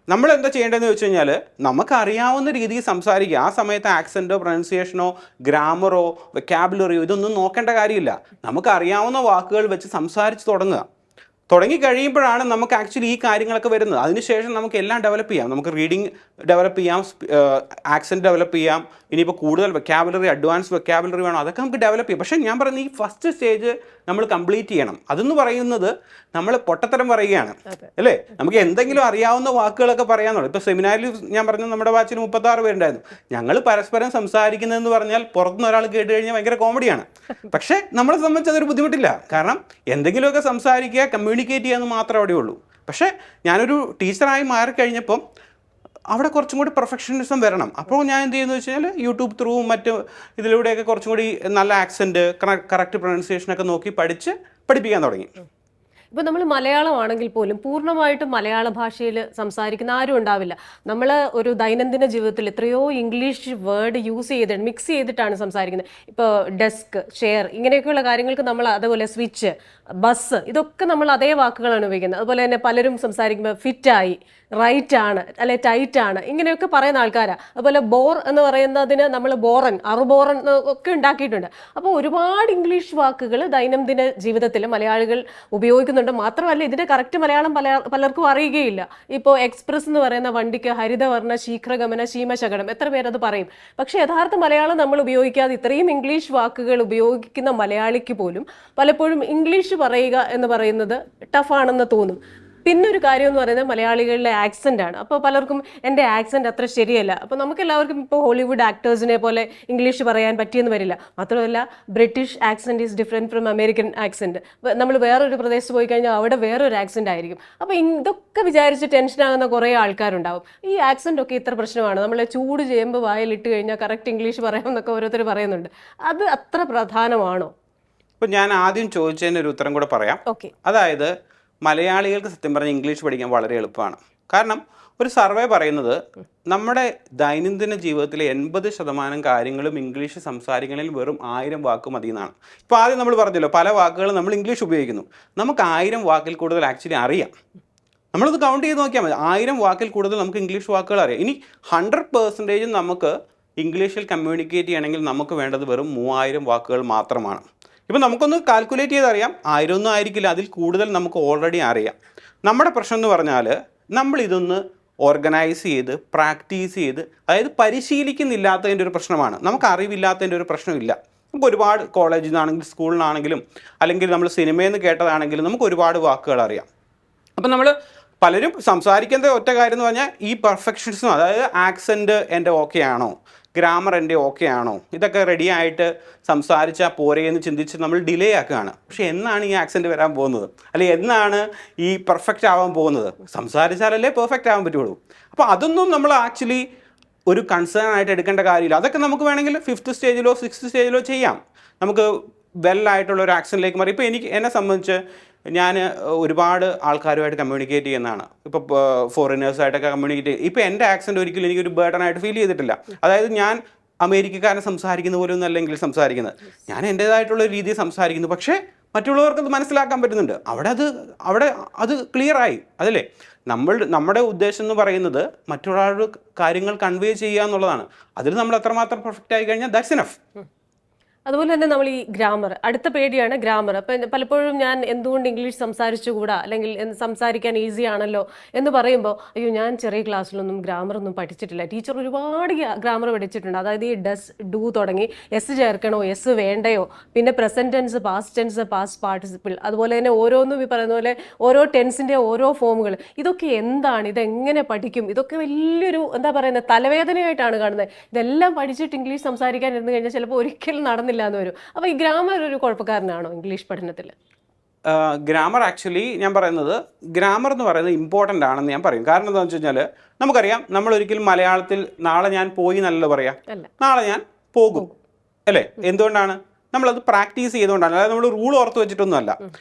നമ്മൾ എന്താ ചെയ്യേണ്ടതെന്ന് വെച്ച് കഴിഞ്ഞാൽ, നമുക്കറിയാവുന്ന രീതിയിൽ സംസാരിക്കുക. ആ സമയത്ത് ആക്സെൻറ്റോ പ്രൊനൗൺസിയേഷനോ ഗ്രാമറോ വെക്കാബുലറിയോ ഇതൊന്നും നോക്കേണ്ട കാര്യമില്ല. നമുക്കറിയാവുന്ന വാക്കുകൾ വെച്ച് സംസാരിച്ച് തുടങ്ങി കഴിയുമ്പോഴാണ് നമുക്ക് ആക്ച്വലി ഈ കാര്യങ്ങളൊക്കെ വരുന്നത്. അതിനുശേഷം നമുക്ക് എല്ലാം ഡെവലപ്പ് ചെയ്യാം. നമുക്ക് റീഡിങ് ഡെവലപ്പ് ചെയ്യാം, ആക്സെൻറ്റ് ഡെവലപ്പ് ചെയ്യാം. ഇനിയിപ്പോൾ കൂടുതൽ വെക്കാബുലറി, അഡ്വാൻസ് വെക്കാബുലറി വേണോ, അതൊക്കെ നമുക്ക് ഡെവലപ്പ് ചെയ്യാം. പക്ഷേ ഞാൻ പറയുന്നത് ഈ ഫസ്റ്റ് സ്റ്റേജ് നമ്മൾ കംപ്ലീറ്റ് ചെയ്യണം. അതെന്ന് പറയുന്നത് നമ്മൾ പൊട്ടത്തരം പറയുകയാണ് അല്ലേ. നമുക്ക് എന്തെങ്കിലും അറിയാവുന്ന വാക്കുകളൊക്കെ പറയാമെന്നുള്ളൂ. ഇപ്പോൾ സെമിനാറിൽ ഞാൻ പറഞ്ഞു, നമ്മുടെ ബാച്ചിൽ 36 പേരുണ്ടായിരുന്നു. ഞങ്ങൾ പരസ്പരം സംസാരിക്കുന്നതെന്ന് പറഞ്ഞാൽ പുറത്തുനിന്ന് ഒരാൾ കേട്ട് കഴിഞ്ഞാൽ ഭയങ്കര കോമഡിയാണ്. പക്ഷേ നമ്മളെ സംബന്ധിച്ച് അതൊരു ബുദ്ധിമുട്ടില്ല. കാരണം എന്തെങ്കിലുമൊക്കെ സംസാരിക്കുക, കമ്മ്യൂണിക്കേറ്റ് ചെയ്യാമെന്ന് മാത്രമേ അവിടെ ഉള്ളൂ. പക്ഷേ ഞാനൊരു ടീച്ചറായി മാറിക്കഴിഞ്ഞപ്പം അവിടെ കുറച്ചും കൂടി പെർഫെക്ഷനിസം വരണം. അപ്പോൾ ഞാൻ എന്ത് ചെയ്യുന്നത് വെച്ച് കഴിഞ്ഞാൽ, യൂട്യൂബ് ത്രൂവും മറ്റ് ഇതിലൂടെയൊക്കെ കുറച്ചും കൂടി നല്ല ആക്സെൻറ്റ്, കറക്റ്റ് പ്രൊനൗൺസിയേഷനൊക്കെ നോക്കി പഠിപ്പിക്കാൻ തുടങ്ങി. ഇപ്പോൾ നമ്മൾ മലയാളമാണെങ്കിൽ പോലും പൂർണ്ണമായിട്ടും മലയാള ഭാഷയിൽ സംസാരിക്കുന്ന ആരും ഉണ്ടാവില്ല. നമ്മൾ ഒരു ദൈനംദിന ജീവിതത്തിൽ എത്രയോ ഇംഗ്ലീഷ് വേർഡ് യൂസ് ചെയ്തിട്ട് മിക്സ് ചെയ്തിട്ടാണ് സംസാരിക്കുന്നത്. ഇപ്പോൾ ഡെസ്ക്, ചെയർ, ഇങ്ങനെയൊക്കെയുള്ള കാര്യങ്ങൾക്ക് നമ്മൾ അതുപോലെ സ്വിച്ച്, ബസ്, ഇതൊക്കെ നമ്മൾ അതേ വാക്കുകളാണ് ഉപയോഗിക്കുന്നത്. അതുപോലെ തന്നെ പലരും സംസാരിക്കുമ്പോൾ ഫിറ്റായി, റൈറ്റ് ആണ്, അല്ലെ ടൈറ്റ് ആണ്, ഇങ്ങനെയൊക്കെ പറയുന്ന ആൾക്കാരാണ്. അതുപോലെ ബോർ എന്ന് പറയുന്നതിന് നമ്മൾ ബോറൻ, അറുബോറൻ ഒക്കെ ഉണ്ടാക്കിയിട്ടുണ്ട്. അപ്പോൾ ഒരുപാട് ഇംഗ്ലീഷ് വാക്കുകൾ ദൈനംദിന ജീവിതത്തിൽ മലയാളികൾ ഉപയോഗിക്കുന്നുണ്ട്. മാത്രമല്ല ഇതിന്റെ കറക്റ്റ് മലയാളം പലർക്കും അറിയുകയില്ല. ഇപ്പോൾ എക്സ്പ്രസ് എന്ന് പറയുന്ന വണ്ടിക്ക് ഹരിതവർണ്ണ ശീഘ്രഗമന ശീമശകടം, എത്ര പേരത് പറയും. പക്ഷേ യഥാർത്ഥ മലയാളം നമ്മൾ ഉപയോഗിക്കാതെ ഇത്രയും ഇംഗ്ലീഷ് വാക്കുകൾ ഉപയോഗിക്കുന്ന മലയാളിക്ക് പോലും പലപ്പോഴും ഇംഗ്ലീഷ് പറയുക എന്ന് പറയുന്നത് ടഫാണെന്ന് തോന്നും. പിന്നൊരു കാര്യം എന്ന് പറയുന്നത് മലയാളികളുടെ ആക്സെൻ്റ് ആണ്. അപ്പോൾ പലർക്കും എൻ്റെ ആക്സെൻ്റ് അത്ര ശരിയല്ല. അപ്പോൾ നമുക്ക് എല്ലാവർക്കും ഇപ്പോൾ ഹോളിവുഡ് ആക്ടേഴ്സിനെ പോലെ ഇംഗ്ലീഷ് പറയാൻ പറ്റിയെന്ന് വരില്ല. മാത്രമല്ല British accent is different from American accent. നമ്മൾ വേറൊരു പ്രദേശത്ത് പോയി കഴിഞ്ഞാൽ അവിടെ വേറൊരു ആക്സെൻ്റ് ആയിരിക്കും. അപ്പോൾ ഇതൊക്കെ വിചാരിച്ച് ടെൻഷനാകുന്ന കുറേ ആൾക്കാരുണ്ടാവും. ഈ ആക്സെൻ്റ് ഒക്കെ ഇത്ര പ്രശ്നമാണ്, നമ്മളെ ചൂട് ചെയ്യുമ്പോൾ വായിലിട്ട് കഴിഞ്ഞാൽ കറക്റ്റ് ഇംഗ്ലീഷ് പറയാമെന്നൊക്കെ ഓരോരുത്തർ പറയുന്നുണ്ട്. അത് അത്ര പ്രധാനമാണോ? ഇപ്പോൾ ഞാൻ ആദ്യം ചോദിച്ചതിന് ഒരു ഉത്തരം കൂടെ പറയാം. ഓക്കെ. അതായത് മലയാളികൾക്ക് സത്യം പറഞ്ഞാൽ ഇംഗ്ലീഷ് പഠിക്കാൻ വളരെ എളുപ്പമാണ്. കാരണം ഒരു സർവേ പറയുന്നത് നമ്മുടെ ദൈനംദിന ജീവിതത്തിലെ 80% കാര്യങ്ങളും ഇംഗ്ലീഷ് സംസാരിക്കണമെങ്കിൽ വെറും 1000 വാക്ക് മതി എന്നാണ്. ഇപ്പോൾ ആദ്യം നമ്മൾ പറഞ്ഞല്ലോ, പല വാക്കുകളും നമ്മൾ ഇംഗ്ലീഷ് ഉപയോഗിക്കുന്നു. നമുക്ക് 1000 വാക്കിൽ കൂടുതൽ ആക്ച്വലി അറിയാം. നമ്മളത് കൗണ്ട് ചെയ്ത് നോക്കിയാൽ മതി. 1000 വാക്കിൽ കൂടുതൽ നമുക്ക് ഇംഗ്ലീഷ് വാക്കുകൾ അറിയാം. ഇനി 100% നമുക്ക് ഇംഗ്ലീഷിൽ കമ്മ്യൂണിക്കേറ്റ് ചെയ്യണമെങ്കിൽ നമുക്ക് വേണ്ടത് വെറും 3000 വാക്കുകൾ മാത്രമാണ്. ഇപ്പം നമുക്കൊന്ന് കാൽക്കുലേറ്റ് ചെയ്തറിയാം, 1000 ഒന്നും ആയിരിക്കില്ല, അതിൽ കൂടുതൽ നമുക്ക് ഓൾറെഡി അറിയാം. നമ്മുടെ പ്രശ്നം എന്ന് പറഞ്ഞാൽ നമ്മളിതൊന്ന് ഓർഗനൈസ് ചെയ്ത് പ്രാക്ടീസ് ചെയ്ത്, അതായത് പരിശീലിക്കുന്നില്ലാത്തതിൻ്റെ ഒരു പ്രശ്നമാണ്. നമുക്ക് അറിവില്ലാത്തതിൻ്റെ ഒരു പ്രശ്നമില്ല. നമുക്ക് ഒരുപാട് കോളേജിൽ നിന്നാണെങ്കിലും സ്കൂളിൽ നിന്നാണെങ്കിലും അല്ലെങ്കിൽ നമ്മൾ സിനിമയിൽ നിന്ന് കേട്ടതാണെങ്കിലും നമുക്ക് ഒരുപാട് വാക്കുകൾ അറിയാം. അപ്പം നമ്മൾ പലരും സംസാരിക്കുന്ന ഒറ്റ കാര്യം എന്ന് പറഞ്ഞാൽ ഈ പെർഫെക്ഷൻസും, അതായത് ആക്സെൻറ്റ് എൻ്റെ ഓക്കെ ആണോ, ഗ്രാമർ എൻ്റെ ഓക്കെ ആണോ, ഇതൊക്കെ റെഡി ആയിട്ട് സംസാരിച്ചാൽ പോരെ എന്ന് ചിന്തിച്ച് നമ്മൾ ഡിലേ ആക്കുകയാണ്. പക്ഷെ എന്നാണ് ഈ ആക്സെൻറ്റ് വരാൻ പോകുന്നത്, അല്ലെങ്കിൽ എന്നാണ് ഈ പെർഫെക്റ്റ് ആവാൻ പോകുന്നത്? സംസാരിച്ചാലല്ലേ പെർഫെക്റ്റ് ആവാൻ പറ്റുള്ളൂ. അപ്പോൾ അതൊന്നും നമ്മൾ ആക്ച്വലി ഒരു കൺസേൺ ആയിട്ട് എടുക്കേണ്ട കാര്യമില്ല. അതൊക്കെ നമുക്ക് വേണമെങ്കിൽ 5th സ്റ്റേജിലോ 6th സ്റ്റേജിലോ ചെയ്യാം. നമുക്ക് വെല്ലായിട്ടുള്ള ഒരു ആക്സെൻറ്റിലേക്ക് മാറി. ഇപ്പോൾ എന്നെ സംബന്ധിച്ച് ഞാൻ ഒരുപാട് ആൾക്കാരുമായിട്ട് കമ്മ്യൂണിക്കേറ്റ് ചെയ്യുന്നതാണ്. ഇപ്പോൾ ഫോറിനേഴ്സായിട്ടൊക്കെ കമ്മ്യൂണിക്കേറ്റ് ചെയ്യും. ഇപ്പോൾ എൻ്റെ ആക്സെൻറ്റ് ഒരിക്കലും എനിക്കൊരു ബേർഡനായിട്ട് ഫീൽ ചെയ്തിട്ടില്ല. അതായത് ഞാൻ അമേരിക്കക്കാരൻ സംസാരിക്കുന്ന പോലെ ഒന്നും അല്ലെങ്കിൽ സംസാരിക്കുന്നത്, ഞാൻ എൻ്റേതായിട്ടുള്ള രീതിയിൽ സംസാരിക്കുന്നു. പക്ഷേ മറ്റുള്ളവർക്ക് അത് മനസ്സിലാക്കാൻ പറ്റുന്നുണ്ട്. അവിടെ അത് ക്ലിയറായി. അതല്ലേ നമ്മുടെ ഉദ്ദേശം എന്ന് പറയുന്നത്, മറ്റൊരാളുടെ കാര്യങ്ങൾ കൺവേ ചെയ്യുക എന്നുള്ളതാണ്. അതിൽ നമ്മൾ എത്രമാത്രം പെർഫെക്റ്റ് ആയി കഴിഞ്ഞാൽ ദാറ്റ്സ് ഇനഫ്. അതുപോലെ തന്നെ നമ്മൾ ഈ ഗ്രാമർ, അടുത്ത പേടിയാണ് ഗ്രാമർ. അപ്പം പലപ്പോഴും ഞാൻ എന്തുകൊണ്ട് ഇംഗ്ലീഷ് സംസാരിച്ചുകൂടാ, അല്ലെങ്കിൽ സംസാരിക്കാൻ ഈസി ആണല്ലോ എന്ന് പറയുമ്പോൾ, അയ്യോ ഞാൻ ചെറിയ ക്ലാസ്സിലൊന്നും ഗ്രാമറൊന്നും പഠിച്ചിട്ടില്ല, ടീച്ചർ ഒരുപാട് ഗ്രാമർ പഠിച്ചിട്ടുണ്ട്. അതായത് ഈ ഡസ് ഡു തുടങ്ങി എസ് ചേർക്കണോ എസ് വേണ്ടയോ, പിന്നെ present tense, past tense, past participle, അതുപോലെ തന്നെ ഓരോന്നും ഈ പറയുന്ന പോലെ ഓരോ ടെൻസിൻ്റെ ഓരോ ഫോമുകൾ, ഇതൊക്കെ എന്താണ്, ഇതെങ്ങനെ പഠിക്കും, ഇതൊക്കെ വലിയൊരു എന്താ പറയുന്നത് തലവേദനയായിട്ടാണ് കാണുന്നത്. ഇതെല്ലാം പഠിച്ചിട്ട് ഇംഗ്ലീഷ് സംസാരിക്കാൻ ഇരുന്ന് കഴിഞ്ഞാൽ ചിലപ്പോൾ ഒരിക്കലും നടന്നില്ല എന്ന് വരും. അപ്പൊ ഈ ഗ്രാമർ ഒരു കുഴപ്പക്കാരനാണോ ഇംഗ്ലീഷ് പഠനത്തിൽ? ഗ്രാമർ ആക്ച്വലി ഞാൻ പറയുന്നത്, ഗ്രാമർ എന്ന് പറയുന്നത് ഇമ്പോർട്ടൻ്റ് ആണെന്ന് ഞാൻ പറയും. കാരണം എന്താണെന്ന് വെച്ച് കഴിഞ്ഞാൽ, നമുക്കറിയാം നമ്മൾ ഒരിക്കലും മലയാളത്തിൽ നാളെ ഞാൻ പോയി എന്നല്ല പറയാ, നാളെ ഞാൻ പോകും അല്ലേ? എന്തുകൊണ്ടാണ്? നമ്മളത് പ്രാക്ടീസ് ചെയ്തുകൊണ്ടാണ്, അതായത് നമ്മൾ റൂൾ ഓർത്ത് വെച്ചിട്ടൊന്നുമല്ല.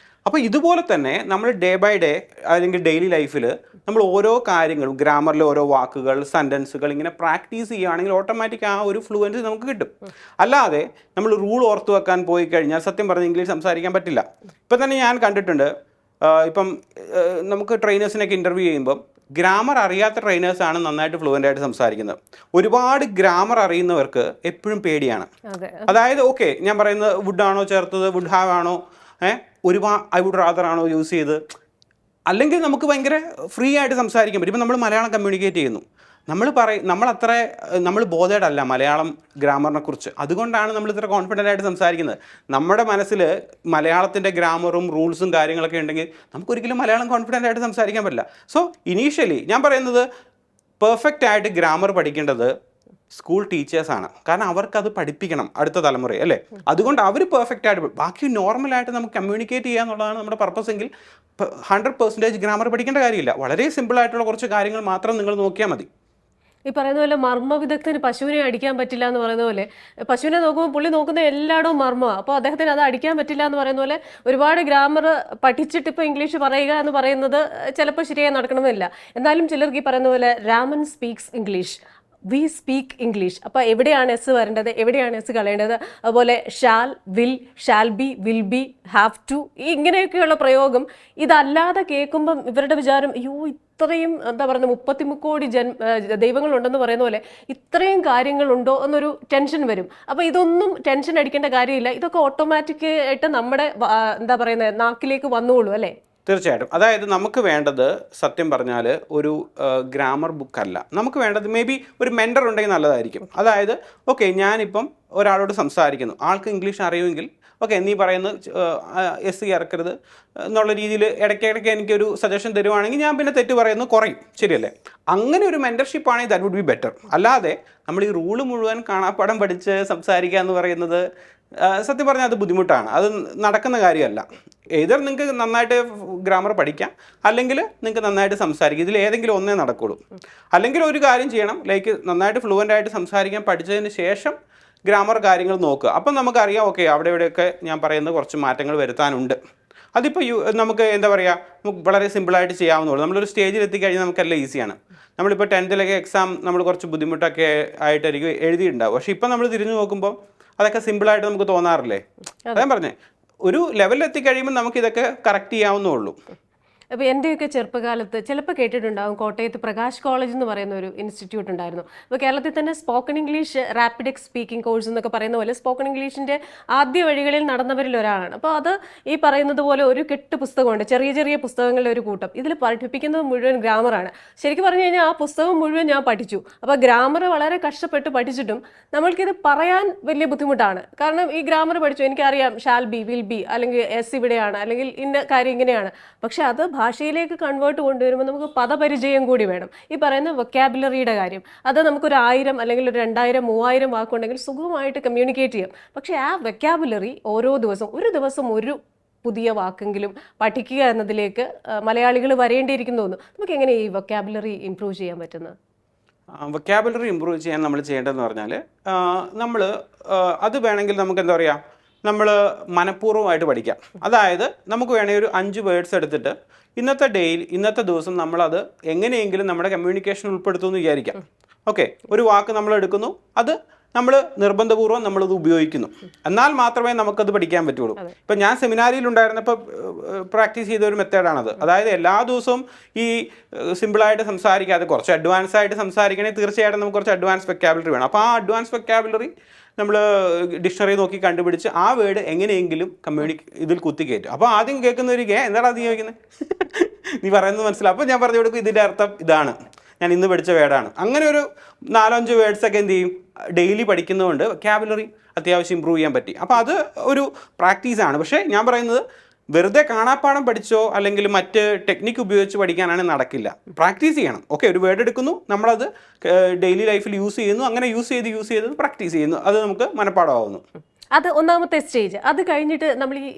അപ്പോൾ ഇതുപോലെ തന്നെ നമ്മൾ ഡേ ബൈ ഡേ അല്ലെങ്കിൽ ഡെയിലി ലൈഫിൽ നമ്മൾ ഓരോ കാര്യങ്ങളും, ഗ്രാമറിലെ ഓരോ വാക്കുകൾ, സെൻറ്റൻസുകൾ ഇങ്ങനെ പ്രാക്ടീസ് ചെയ്യുകയാണെങ്കിൽ ഓട്ടോമാറ്റിക് ആ ഒരു ഫ്ലുവൻസി നമുക്ക് കിട്ടും. അല്ലാതെ നമ്മൾ റൂൾ ഓർത്ത് വെക്കാൻ പോയി കഴിഞ്ഞാൽ സത്യം പറഞ്ഞ് ഇംഗ്ലീഷ് സംസാരിക്കാൻ പറ്റില്ല. ഇപ്പം തന്നെ ഞാൻ കണ്ടിട്ടുണ്ട്, ഇപ്പം നമുക്ക് ട്രെയിനേഴ്സിനൊക്കെ ഇൻ്റർവ്യൂ ചെയ്യുമ്പം ഗ്രാമർ അറിയാത്ത ട്രെയിനേഴ്സാണ് നന്നായിട്ട് ഫ്ലുവൻ്റ് ആയിട്ട് സംസാരിക്കുന്നത്. ഒരുപാട് ഗ്രാമർ അറിയുന്നവർക്ക് എപ്പോഴും പേടിയാണ്. അതായത് ഓക്കെ, ഞാൻ പറയുന്നത് വുഡ് ആണോ ചേർത്തത്, വുഡ് ഹാവ് ആണോ, ഒരുപാട് ഐ വുഡ് റാദർ ആണോ യൂസ് ചെയ്ത്, അല്ലെങ്കിൽ നമുക്ക് ഭയങ്കര ഫ്രീ ആയിട്ട് സംസാരിക്കാൻ പറ്റും. ഇപ്പം നമ്മൾ മലയാളം കമ്മ്യൂണിക്കേറ്റ് ചെയ്യുന്നു, നമ്മൾ ബോധേഡല്ല മലയാളം ഗ്രാമറിനെ കുറിച്ച്. അതുകൊണ്ടാണ് നമ്മൾ ഇത്ര കോൺഫിഡൻ്റ് ആയിട്ട് സംസാരിക്കുന്നത്. നമ്മുടെ മനസ്സിൽ മലയാളത്തിൻ്റെ ഗ്രാമറും റൂൾസും കാര്യങ്ങളൊക്കെ ഉണ്ടെങ്കിൽ നമുക്കൊരിക്കലും മലയാളം കോൺഫിഡൻ്റ് ആയിട്ട് സംസാരിക്കാൻ പറ്റില്ല. സോ ഇനീഷ്യലി ഞാൻ പറയുന്നത്, പെർഫെക്റ്റ് ആയിട്ട് ഗ്രാമർ പഠിക്കേണ്ടത് സ്കൂൾ ടീച്ചേഴ്സാണ്. കാരണം അവർക്കത് പഠിപ്പിക്കണം അടുത്ത തലമുറയെ, അല്ലേ? അതുകൊണ്ട് അവർ പെർഫെക്റ്റ് ആയിട്ട്, ബാക്കി നോർമലായിട്ട് നമുക്ക് കമ്മ്യൂണിക്കേറ്റ് ചെയ്യുക എന്നുള്ളതാണ് നമ്മുടെ പർപ്പസ് എങ്കിൽ 100% ഗ്രാമർ പഠിക്കേണ്ട കാര്യമില്ല. വളരെ സിമ്പിളായിട്ടുള്ള കുറച്ച് കാര്യങ്ങൾ മാത്രം നിങ്ങൾ നോക്കിയാൽ മതി. ഈ പറയുന്ന പോലെ മർമ്മ വിദഗ്ധന് പശുവിനെ അടിക്കാൻ പറ്റില്ല എന്ന് പറയുന്ന പോലെ, പശുവിനെ നോക്കുമ്പോൾ പുള്ളി നോക്കുന്ന എല്ലായിടവും മർമ്മമാണ്. അപ്പോൾ അദ്ദേഹത്തിന് അത് അടിക്കാൻ പറ്റില്ല എന്ന് പറയുന്ന പോലെ, ഒരുപാട് ഗ്രാമർ പഠിച്ചിട്ട് ഇപ്പോൾ ഇംഗ്ലീഷ് പറയുക എന്ന് പറയുന്നത് ചിലപ്പോൾ ശരിയായി നടക്കണമെന്നില്ല. എന്നാലും ചിലർക്ക് ഈ പറയുന്ന പോലെ Raman speaks English, we speak English. അപ്പോൾ എവിടെയാണ് എസ് വരേണ്ടത്, എവിടെയാണ് എസ് കളയേണ്ടത്? അതുപോലെ shall, will, shall be, will be, have to, ഇങ്ങനെയൊക്കെയുള്ള പ്രയോഗം ഇതല്ലാതെ കേൾക്കുമ്പം ഇവരുടെ വിചാരം, അയ്യോ ഇത്രയും എന്താ പറയുക 33 കോടി ദൈവങ്ങളുണ്ടെന്ന് പറയുന്ന പോലെ ഇത്രയും കാര്യങ്ങളുണ്ടോ എന്നൊരു ടെൻഷൻ വരും. അപ്പോൾ ഇതൊന്നും ടെൻഷൻ അടിക്കേണ്ട കാര്യമില്ല. ഇതൊക്കെ ഓട്ടോമാറ്റിക് ആയിട്ട് നമ്മുടെ എന്താ പറയുന്നത് നാക്കിലേക്ക് വന്നോളൂ, അല്ലേ? തീർച്ചയായിട്ടും. അതായത് നമുക്ക് വേണ്ടത് സത്യം പറഞ്ഞാൽ ഒരു ഗ്രാമർ ബുക്കല്ല. നമുക്ക് വേണ്ടത് മേ ബി ഒരു മെൻറ്റർ ഉണ്ടെങ്കിൽ നല്ലതായിരിക്കും. അതായത് ഓക്കെ, ഞാനിപ്പം ഒരാളോട് സംസാരിക്കുന്നു, ആൾക്ക് ഇംഗ്ലീഷ് അറിയുമെങ്കിൽ ഓക്കെ നീ പറയുന്നത് എസ് ഇറക്കരുത് എന്നുള്ള രീതിയിൽ ഇടയ്ക്കിടയ്ക്ക് എനിക്കൊരു സജഷൻ തരുവാണെങ്കിൽ ഞാൻ പിന്നെ തെറ്റ് പറയുന്നത് കുറയും, ശരിയല്ലേ? അങ്ങനെ ഒരു മെൻറ്റർഷിപ്പ് ആണെങ്കിൽ ദാറ്റ് വുഡ് ബി ബെറ്റർ. അല്ലാതെ നമ്മൾ ഈ റൂള് മുഴുവൻ കാണാപ്പാടം പഠിച്ച് സംസാരിക്കുക എന്ന് പറയുന്നത് സത്യം പറഞ്ഞാൽ അത് ബുദ്ധിമുട്ടാണ്. അത് നടക്കുന്ന കാര്യമല്ല. ഏതർ നിങ്ങൾക്ക് നന്നായിട്ട് ഗ്രാമർ പഠിക്കാം, അല്ലെങ്കിൽ നിങ്ങൾക്ക് നന്നായിട്ട് സംസാരിക്കാം. ഇതിൽ ഏതെങ്കിലും ഒന്നേ നടക്കുള്ളൂ. അല്ലെങ്കിൽ ഒരു കാര്യം ചെയ്യണം, ലൈക്ക് നന്നായിട്ട് ഫ്ലുവൻ്റ് ആയിട്ട് സംസാരിക്കാൻ പഠിച്ചതിന് ശേഷം ഗ്രാമർ കാര്യങ്ങൾ നോക്കുക. അപ്പം നമുക്കറിയാം ഓക്കെ അവിടെ ഇവിടെയൊക്കെ ഞാൻ പറയുന്നത് കുറച്ച് മാറ്റങ്ങൾ വരുത്താനുണ്ട്. അതിപ്പോൾ നമുക്ക് എന്താ പറയുക, നമുക്ക് വളരെ സിമ്പിളായിട്ട് ചെയ്യാവുന്നുള്ളൂ. നമ്മളൊരു സ്റ്റേജിൽ എത്തിക്കഴിഞ്ഞാൽ നമുക്കെല്ലാം ഈസിയാണ്. നമ്മളിപ്പോൾ 10th എക്സാം നമ്മൾ കുറച്ച് ബുദ്ധിമുട്ടൊക്കെ ആയിട്ടായിരിക്കും എഴുതിയിട്ടുണ്ടാവും. പക്ഷേ ഇപ്പം നമ്മൾ തിരിഞ്ഞു നോക്കുമ്പോൾ അതൊക്കെ സിമ്പിളായിട്ട് നമുക്ക് തോന്നാറില്ലേ? അതാ പറഞ്ഞേ, ഒരു ലെവലിൽ എത്തിക്കഴിയുമ്പോൾ നമുക്കിതൊക്കെ കറക്റ്റ് ചെയ്യാവുന്നേ ഉള്ളൂ. അപ്പോൾ എൻ്റെയൊക്കെ ചെറുപ്പകാലത്ത് ചിലപ്പോൾ കേട്ടിട്ടുണ്ടാകും, കോട്ടയത്ത് പ്രകാശ് കോളേജ് എന്ന് പറയുന്ന ഒരു ഇൻസ്റ്റിറ്റ്യൂട്ട് ഉണ്ടായിരുന്നു. അപ്പോൾ കേരളത്തിൽ തന്നെ spoken English rapid speaking course എന്നൊക്കെ പറയുന്ന പോലെ സ്പോക്കൺ ഇംഗ്ലീഷിൻ്റെ ആദ്യ വഴികളിൽ നടന്നവരിൽ ഒരാളാണ്. അപ്പോൾ അത് ഈ പറയുന്നത് പോലെ ഒരു കെട്ട് പുസ്തകമുണ്ട്, ചെറിയ ചെറിയ പുസ്തകങ്ങളുടെ ഒരു കൂട്ടം. ഇതിൽ പഠിപ്പിക്കുന്നത് മുഴുവൻ ഗ്രാമറാണ്. ശരിക്കും പറഞ്ഞു കഴിഞ്ഞാൽ ആ പുസ്തകം മുഴുവൻ ഞാൻ പഠിച്ചു. അപ്പോൾ ഗ്രാമർ വളരെ കഷ്ടപ്പെട്ട് പഠിച്ചിട്ടും നമ്മൾക്കിത് പറയാൻ വലിയ ബുദ്ധിമുട്ടാണ്. കാരണം ഈ ഗ്രാമർ പഠിച്ചു, എനിക്കറിയാം ഷാൽ ബി, വിൽ ബി, അല്ലെങ്കിൽ എസ് ഇവിടെയാണ്, അല്ലെങ്കിൽ ഇന്ന കാര്യം ഇങ്ങനെയാണ്. പക്ഷെ അത് ഭാഷയിലേക്ക് കൺവേർട്ട് കൊണ്ടുവരുമ്പോൾ നമുക്ക് പദപരിചയം കൂടി വേണം. ഈ പറയുന്ന വൊക്കാബുലറിയുടെ കാര്യം, അത് നമുക്കൊരു 1000 അല്ലെങ്കിൽ ഒരു 2000 3000 വാക്കുണ്ടെങ്കിൽ സുഖമായിട്ട് കമ്മ്യൂണിക്കേറ്റ് ചെയ്യാം. പക്ഷേ ആ വൊക്കാബുലറി ഓരോ ദിവസം ഒരു പുതിയ വാക്കെങ്കിലും പഠിക്കുക എന്നതിലേക്ക് മലയാളികൾ വരേണ്ടിയിരിക്കുന്നു തോന്നുന്നു. നമുക്ക് എങ്ങനെ ഈ വൊക്കാബുലറി ഇംപ്രൂവ് ചെയ്യാൻ പറ്റുന്നത്? വൊക്കാബുലറി ഇമ്പ്രൂവ് ചെയ്യാൻ നമ്മൾ ചെയ്യേണ്ടതെന്ന് പറഞ്ഞാൽ നമ്മൾ അത് വേണമെങ്കിൽ നമുക്ക് എന്താ പറയുക, നമ്മൾ മനഃപൂർവ്വമായിട്ട് പഠിക്കാം. അതായത് നമുക്ക് വേണമെങ്കിൽ ഒരു 5 വേർഡ്സ് എടുത്തിട്ട് ഇന്നത്തെ ദിവസം നമ്മളത് എങ്ങനെയെങ്കിലും നമ്മുടെ കമ്മ്യൂണിക്കേഷൻ ഉൾപ്പെടുത്തുമെന്ന് വിചാരിക്കാം. ഓക്കെ, ഒരു വാക്ക് നമ്മൾ എടുക്കുന്നു, അത് നമ്മൾ നിർബന്ധപൂർവ്വം നമ്മളത് ഉപയോഗിക്കുന്നു, എന്നാൽ മാത്രമേ നമുക്കത് പഠിക്കാൻ പറ്റുള്ളൂ. ഇപ്പം ഞാൻ സെമിനാരിയിൽ ഉണ്ടായിരുന്നപ്പോൾ പ്രാക്ടീസ് ചെയ്ത ഒരു മെത്തേഡാണത്. അതായത് എല്ലാ ദിവസവും ഈ സിമ്പിളായിട്ട് സംസാരിക്കാതെ കുറച്ച് അഡ്വാൻസ് ആയിട്ട് സംസാരിക്കണമെങ്കിൽ തീർച്ചയായിട്ടും നമുക്ക് കുറച്ച് അഡ്വാൻസ് വെക്കാബുലറി വേണം. അപ്പോൾ ആ അഡ്വാൻസ് വെക്കാബുലറി നമ്മൾ ഡിക്ഷണറി നോക്കി കണ്ടുപിടിച്ച് ആ വേർഡ് എങ്ങനെയെങ്കിലും ഇതിൽ കുത്തിക്കയറ്റും. അപ്പോൾ ആദ്യം കേൾക്കുന്നവർക്ക് എന്താണ് അത് ചോദിക്കുന്നത്, നീ പറയുന്നത് മനസ്സിലാവും. അപ്പോൾ ഞാൻ പറഞ്ഞു കൊടുക്കും, ഇതിൻ്റെ അർത്ഥം ഇതാണ്, ഞാൻ ഇന്ന് പഠിച്ച വേർഡാണ്. അങ്ങനെ ഒരു 4-5 വേർഡ്സൊക്കെ എന്ത് ചെയ്യും, ഡെയിലി പഠിക്കുന്നതുകൊണ്ട് വൊക്കാബുലറി അത്യാവശ്യം ഇമ്പ്രൂവ് ചെയ്യാൻ പറ്റി. അപ്പോൾ അത് ഒരു പ്രാക്ടീസാണ്. പക്ഷേ ഞാൻ പറയുന്നത് വെറുതെ കാണാപ്പാഠം പഠിച്ചോ അല്ലെങ്കിൽ മറ്റ് ടെക്നിക്ക് ഉപയോഗിച്ച് പഠിക്കാനാണെങ്കിൽ നടക്കില്ല. പ്രാക്ടീസ് ചെയ്യണം. ഓക്കെ, ഒരു വേർഡ് എടുക്കുന്നു, നമ്മളത് ഡെയിലി ലൈഫിൽ യൂസ് ചെയ്യുന്നു, അങ്ങനെ യൂസ് ചെയ്ത് പ്രാക്ടീസ് ചെയ്യുന്നു, അത് നമുക്ക് മനഃപ്പാഠമാവുന്നു. അത് ഒന്നാമത്തെ സ്റ്റേജ്. അത് കഴിഞ്ഞിട്ട് നമ്മൾ ഈ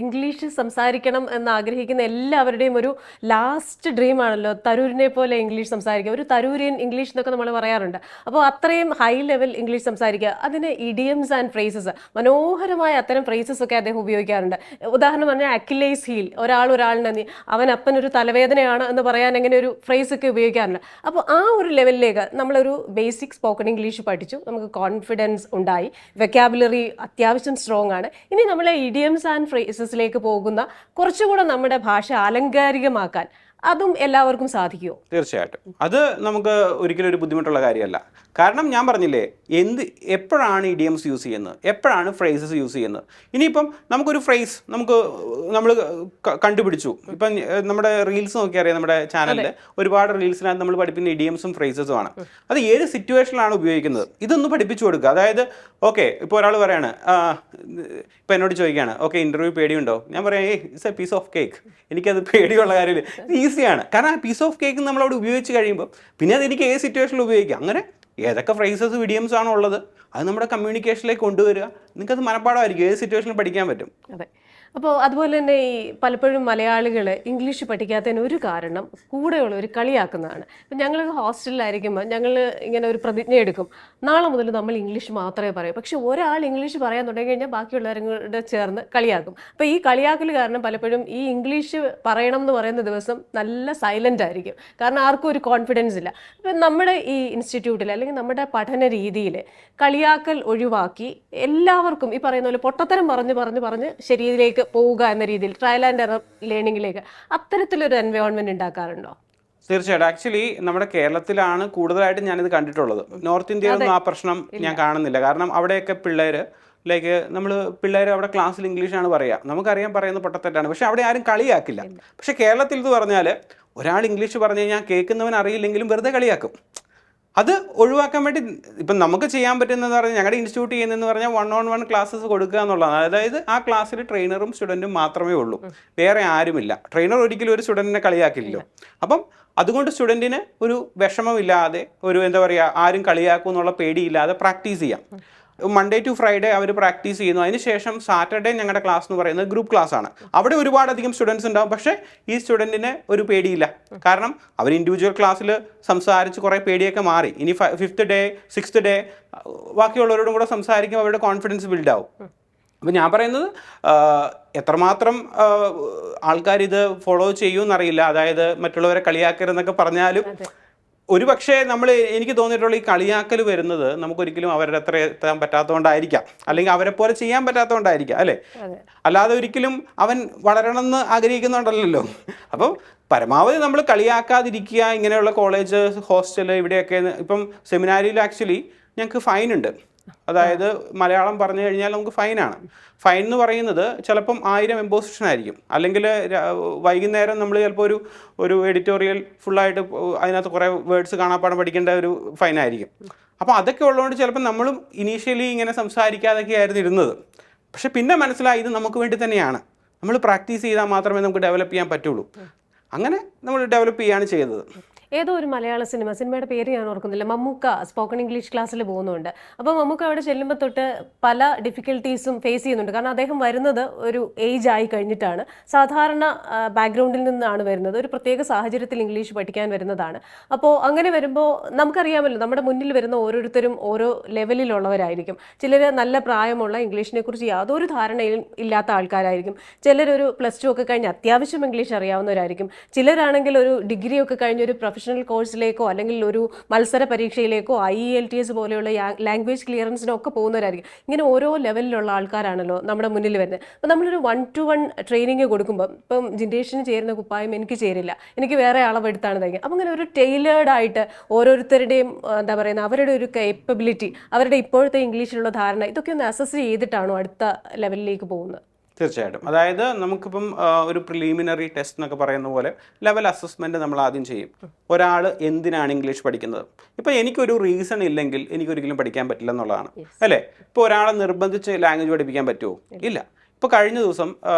ഇംഗ്ലീഷ് സംസാരിക്കണം എന്ന് ആഗ്രഹിക്കുന്ന എല്ലാവരുടെയും ഒരു ലാസ്റ്റ് ഡ്രീം ആണല്ലോ തരൂരിനെ പോലെ ഇംഗ്ലീഷ് സംസാരിക്കുക, ഒരു തരൂരിയൻ ഇംഗ്ലീഷ് എന്നൊക്കെ നമ്മൾ പറയാറുണ്ട്. അപ്പോൾ അത്രയും ഹൈ ലെവൽ ഇംഗ്ലീഷ് സംസാരിക്കുക, അതിന് ഇഡിയംസ് ആൻഡ് ഫ്രേസസ്, മനോഹരമായ അത്തരം ഫ്രേസസ് ഒക്കെ അദ്ദേഹം ഉപയോഗിക്കാറുണ്ട്. ഉദാഹരണം പറഞ്ഞാൽ അക്കിലേസ് ഹീൽ, ഒരാളിനെ അവനപ്പനൊരു തലവേദനയാണ് എന്ന് പറയാൻ അങ്ങനെ ഒരു ഫ്രേസ് ഒക്കെ ഉപയോഗിക്കാറുണ്ട്. അപ്പോൾ ആ ഒരു ലെവലിലേക്ക് നമ്മളൊരു ബേസിക് സ്പോക്കൺ ഇംഗ്ലീഷ് പഠിച്ചു, നമുക്ക് കോൺഫിഡൻസ് ഉണ്ടായി, വെക്കാബുലറി അത്യാവശ്യം സ്ട്രോങ് ആണ്. ഇനി നമ്മൾ ഇഡിയംസ് ആൻഡ് ഫ്രേസസിലേക്ക് പോകുന്ന കുറച്ചുകൂടെ നമ്മുടെ ഭാഷ ആലങ്കാരികമാക്കാൻ അതും എല്ലാവർക്കും സാധിക്കുമോ? തീർച്ചയായിട്ടും അത് നമുക്ക് ഒരിക്കലും ഒരു ബുദ്ധിമുട്ടുള്ള കാര്യമല്ല. കാരണം ഞാൻ പറഞ്ഞില്ലേ, എപ്പോഴാണ് ഇഡിയംസ് യൂസ് ചെയ്യുന്നത്, എപ്പോഴാണ് ഫ്രേസസ് യൂസ് ചെയ്യുന്നത്. ഇനിയിപ്പം നമുക്കൊരു ഫ്രേസ് നമ്മൾ കണ്ടുപിടിച്ചു. ഇപ്പം നമ്മുടെ റീൽസ് നോക്കിയറിയാം, നമ്മുടെ ചാനലിൽ ഒരുപാട് റീൽസിനകത്ത് നമ്മൾ പഠിപ്പിക്കുന്ന ഇഡിയംസും ഫ്രേസസും ആണ്. അത് ഏത് സിറ്റുവേഷനിലാണ് ഉപയോഗിക്കുന്നത് ഇതൊന്ന് പഠിപ്പിച്ചു കൊടുക്കുക. അതായത് ഓക്കെ, ഇപ്പോൾ ഒരാൾ പറയാണ്, ഇപ്പം എന്നോട് ചോദിക്കുകയാണ്, ഓക്കെ ഇൻ്റർവ്യൂ പേടിയുണ്ടോ? ഞാൻ പറയാം, it's a piece of cake, എനിക്കത് പേടിയുള്ള കാര്യമില്ല, ഈസിയാണ്. കാരണം ആ പീസ് ഓഫ് കേക്ക് നമ്മളവിടെ ഉപയോഗിച്ച് കഴിയുമ്പോൾ പിന്നെ അത് എനിക്ക് ഏത് സിറ്റുവേഷനിൽ ഉപയോഗിക്കാം. അങ്ങനെ ഏതൊക്കെ ഫ്രേസസ് ഇഡിയംസ് ആണോ ഉള്ളത് അത് നമ്മുടെ കമ്മ്യൂണിക്കേഷനിലേക്ക് കൊണ്ടുവരിക. നിങ്ങൾക്കത് മനഃപ്പാഠമായിരിക്കും, ഏത് സിറ്റുവേഷനിൽ പഠിക്കാൻ പറ്റും. അതെ. അപ്പോൾ അതുപോലെ തന്നെ ഈ പലപ്പോഴും മലയാളികൾ ഇംഗ്ലീഷ് പഠിക്കാത്തതിന് ഒരു കാരണം കൂടെയുള്ളവർ കളിയാക്കുന്നതാണ്. ഇപ്പം ഞങ്ങൾ ഹോസ്റ്റലിലായിരിക്കുമ്പോൾ ഞങ്ങൾ ഇങ്ങനെ ഒരു പ്രതിജ്ഞ എടുക്കും, നാളെ മുതൽ നമ്മൾ ഇംഗ്ലീഷ് മാത്രമേ പറയൂ. പക്ഷെ ഒരാൾ ഇംഗ്ലീഷ് പറയാൻ തുടങ്ങി കഴിഞ്ഞാൽ ബാക്കിയുള്ളവരും കൂടെ ചേർന്ന് കളിയാക്കും. അപ്പോൾ ഈ കളിയാക്കൽ കാരണം പലപ്പോഴും ഈ ഇംഗ്ലീഷ് പറയണം എന്ന് പറയുന്ന ദിവസം നല്ല സൈലൻ്റ് ആയിരിക്കും, കാരണം ആർക്കും ഒരു കോൺഫിഡൻസ് ഇല്ല. അപ്പം നമ്മുടെ ഈ ഇൻസ്റ്റിറ്റ്യൂട്ടിൽ അല്ലെങ്കിൽ നമ്മുടെ പഠന രീതിയിൽ കളിയാക്കൽ ഒഴിവാക്കി എല്ലാവർക്കും ഈ പറയുന്ന പോലെ പൊട്ടത്തരം പറഞ്ഞ് ശരിയിലേക്ക് പോവുക എന്ന രീതിയിൽ ട്രയൽ ആൻഡ് എറർ ലേണിംഗിലേക്ക് അത്തരത്തിലൊരു എൻവയോൺമെന്റ് ഉണ്ടാക്കാറുണ്ടോ? തീർച്ചയായിട്ടും. ആക്ച്വലി നമ്മുടെ കേരളത്തിലാണ് കൂടുതലായിട്ട് ഞാനിത് കണ്ടിട്ടുള്ളത്. നോർത്ത് ഇന്ത്യയിലൊന്നും ആ പ്രശ്നം ഞാൻ കാണുന്നില്ല. കാരണം അവിടെയൊക്കെ പിള്ളേർ അവിടെ ക്ലാസ്സിൽ ഇംഗ്ലീഷാണ് പറയുക, നമുക്കറിയാം പറയുന്നത് പൊട്ടത്തെറ്റാണ്, പക്ഷെ അവിടെ ആരും കളിയാക്കില്ല. പക്ഷെ കേരളത്തിൽ ഇത് പറഞ്ഞാൽ ഒരാൾ ഇംഗ്ലീഷ് പറഞ്ഞു കഴിഞ്ഞാൽ കേൾക്കുന്നവൻ അറിയില്ലെങ്കിലും വെറുതെ കളിയാക്കും. അത് ഒഴിവാക്കാൻ വേണ്ടി ഇപ്പം നമുക്ക് ചെയ്യാൻ പറ്റുന്നതെന്ന് പറഞ്ഞാൽ, ഞങ്ങളുടെ ഇൻസ്റ്റിറ്റ്യൂട്ട് ചെയ്യുന്നതെന്ന് പറഞ്ഞാൽ 1-on-1 ക്ലാസ്സസ് കൊടുക്കുക എന്നുള്ളതാണ്. അതായത് ആ ക്ലാസ്സിൽ ട്രെയിനറും സ്റ്റുഡൻറ്റും മാത്രമേ ഉള്ളൂ, വേറെ ആരുമില്ല. ട്രെയിനർ ഒരിക്കലും ഒരു സ്റ്റുഡൻറ്റിനെ കളിയാക്കില്ലല്ലോ. അപ്പം അതുകൊണ്ട് സ്റ്റുഡൻറ്റിന് ഒരു വിഷമമില്ലാതെ, ഒരു എന്താ പറയുക, ആരും കളിയാക്കും എന്നുള്ള പേടിയില്ലാതെ പ്രാക്ടീസ് ചെയ്യാം. മൺഡേ ടു ഫ്രൈഡേ അവർ പ്രാക്ടീസ് ചെയ്യുന്നു. അതിനുശേഷം സാറ്റർഡേ ഞങ്ങളുടെ ക്ലാസ് എന്ന് പറയുന്നത് ഗ്രൂപ്പ് ക്ലാസ് ആണ്. അവിടെ ഒരുപാടധികം സ്റ്റുഡൻസ് ഉണ്ടാവും, പക്ഷേ ഈ സ്റ്റുഡൻറ്റിന് ഒരു പേടിയില്ല. കാരണം അവർ ഇൻഡിവിജ്വൽ ക്ലാസ്സിൽ സംസാരിച്ച് കുറേ പേടിയൊക്കെ മാറി. ഇനി 5th ഡേ 6th ഡേ ബാക്കിയുള്ളവരോടും കൂടെ സംസാരിക്കുമ്പോൾ അവരുടെ കോൺഫിഡൻസ് ബിൽഡ് ആവും. അപ്പം ഞാൻ പറയുന്നത് എത്രമാത്രം ആൾക്കാർ ഇത് ഫോളോ ചെയ്യുമെന്നറിയില്ല. അതായത് മറ്റുള്ളവരെ കളിയാക്കരുതെന്നൊക്കെ പറഞ്ഞാലും ഒരു പക്ഷേ എനിക്ക് തോന്നിയിട്ടുള്ള ഈ കളിയാക്കൽ വരുന്നത് നമുക്കൊരിക്കലും അവരുടെ അത്ര എത്താൻ പറ്റാത്തതുകൊണ്ടായിരിക്കാം, അല്ലെങ്കിൽ അവരെ പോലെ ചെയ്യാൻ പറ്റാത്തതുകൊണ്ടായിരിക്കാം, അല്ലേ? അല്ലാതെ ഒരിക്കലും അവൻ വളരണമെന്ന് ആഗ്രഹിക്കുന്നുണ്ടല്ലോ. അപ്പം പരമാവധി നമ്മൾ കളിയാക്കാതിരിക്കുക. ഇങ്ങനെയുള്ള കോളേജ്, ഹോസ്റ്റൽ, ഇവിടെയൊക്കെ ഇപ്പം സെമിനാരിയിൽ ആക്ച്വലി ഞങ്ങൾക്ക് ഫൈനുണ്ട്. അതായത് മലയാളം പറഞ്ഞു കഴിഞ്ഞാൽ നമുക്ക് ഫൈനാണ്. ഫൈൻ എന്ന് പറയുന്നത് ചിലപ്പം 1000 ഇമ്പോസിഷൻ ആയിരിക്കും, അല്ലെങ്കിൽ വൈകുന്നേരം നമ്മൾ ചിലപ്പോൾ ഒരു എഡിറ്റോറിയൽ ഫുള്ളായിട്ട് അതിനകത്ത് കുറേ വേർഡ്സ് കാണാപ്പാടം പഠിക്കേണ്ട ഒരു ഫൈനായിരിക്കും. അപ്പോൾ അതൊക്കെ ഉള്ളതുകൊണ്ട് ചിലപ്പോൾ നമ്മളും ഇനീഷ്യലി ഇങ്ങനെ സംസാരിക്കാതൊക്കെ ആയിരുന്നു ഇരുന്നത്. പക്ഷെ പിന്നെ മനസ്സിലായി ഇത് നമുക്ക് വേണ്ടി തന്നെയാണ്, നമ്മൾ പ്രാക്ടീസ് ചെയ്താൽ മാത്രമേ നമുക്ക് ഡെവലപ്പ് ചെയ്യാൻ പറ്റുള്ളൂ. അങ്ങനെ നമ്മൾ ഡെവലപ്പ് ചെയ്യുകയാണ് ചെയ്തത്. ഏതോ ഒരു മലയാള സിനിമയുടെ പേര് ഞാൻ ഓർക്കുന്നില്ല, മമ്മൂക്ക സ്പോക്കൺ ഇംഗ്ലീഷ് ക്ലാസ്സിൽ പോകുന്നുണ്ട്. അപ്പോൾ മമ്മൂക്ക അവിടെ ചെല്ലുമ്പോൾ തൊട്ട് പല ഡിഫിക്കൽട്ടീസും ഫേസ് ചെയ്യുന്നുണ്ട്. കാരണം അദ്ദേഹം വരുന്നത് ഒരു ഏജ് ആയി കഴിഞ്ഞിട്ടാണ്, സാധാരണ ബാക്ക്ഗ്രൗണ്ടിൽ നിന്നാണ് വരുന്നത്, ഒരു പ്രത്യേക സാഹചര്യത്തിൽ ഇംഗ്ലീഷ് പഠിക്കാൻ വരുന്നതാണ്. അപ്പോൾ അങ്ങനെ വരുമ്പോൾ നമുക്കറിയാമല്ലോ, നമ്മുടെ മുന്നിൽ വരുന്ന ഓരോരുത്തരും ഓരോ ലെവലിലുള്ളവരായിരിക്കും. ചിലർ നല്ല പ്രായമുള്ള, ഇംഗ്ലീഷിനെ കുറിച്ച് യാതൊരു ധാരണയും ഇല്ലാത്ത ആൾക്കാരായിരിക്കും. ചിലരൊരു +2 ഒക്കെ കഴിഞ്ഞ് അത്യാവശ്യം ഇംഗ്ലീഷ് അറിയാവുന്നവരായിരിക്കും. ചിലരാണെങ്കിൽ ഒരു ഡിഗ്രി ഒക്കെ കഴിഞ്ഞ് ഒരു പ്രൊഫഷണൽ കോഴ്സിലേക്കോ അല്ലെങ്കിൽ ഒരു മത്സര പരീക്ഷയിലേക്കോ IELTS പോലെയുള്ള ലാംഗ്വേജ് ക്ലിയറൻസിനൊക്കെ പോകുന്നവരായിരിക്കും. ഇങ്ങനെ ഓരോ ലെവലിലുള്ള ആൾക്കാരാണല്ലോ നമ്മുടെ മുന്നിൽ വരുന്നത്. അപ്പോൾ നമ്മളൊരു 1-to-1 ട്രെയിനിങ് കൊടുക്കുമ്പോൾ, ഇപ്പം ജിൻഡേഷിന് ചേരുന്ന കുപ്പായം എനിക്ക് ചേരില്ല, എനിക്ക് വേറെ അളവെടുത്താണ് തയ്ക്കുക. അപ്പം അങ്ങനെ ഒരു ടൈലേർഡ് ആയിട്ട് ഓരോരുത്തരുടെയും എന്താ പറയുന്നത്, അവരുടെ ഒരു കേപ്പബിലിറ്റി, അവരുടെ ഇപ്പോഴത്തെ ഇംഗ്ലീഷിലുള്ള ധാരണ, ഇതൊക്കെ ഒന്ന് അസസ് ചെയ്തിട്ടാണോ അടുത്ത ലെവലിലേക്ക് പോകുന്നത്? തീർച്ചയായിട്ടും. അതായത് നമുക്കിപ്പം ഒരു പ്രിലിമിനറി ടെസ്റ്റ് എന്നൊക്കെ പറയുന്ന പോലെ ലെവൽ അസസ്മെൻറ്റ് നമ്മൾ ആദ്യം ചെയ്യും. ഒരാൾ എന്തിനാണ് ഇംഗ്ലീഷ് പഠിക്കുന്നത്. ഇപ്പോൾ എനിക്കൊരു റീസൺ ഇല്ലെങ്കിൽ എനിക്കൊരിക്കലും പഠിക്കാൻ പറ്റില്ല എന്നുള്ളതാണ്, അല്ലേ? ഇപ്പോൾ ഒരാളെ നിർബന്ധിച്ച് ലാംഗ്വേജ് പഠിപ്പിക്കാൻ പറ്റുമോ? ഇല്ല. ഇപ്പോൾ കഴിഞ്ഞ ദിവസം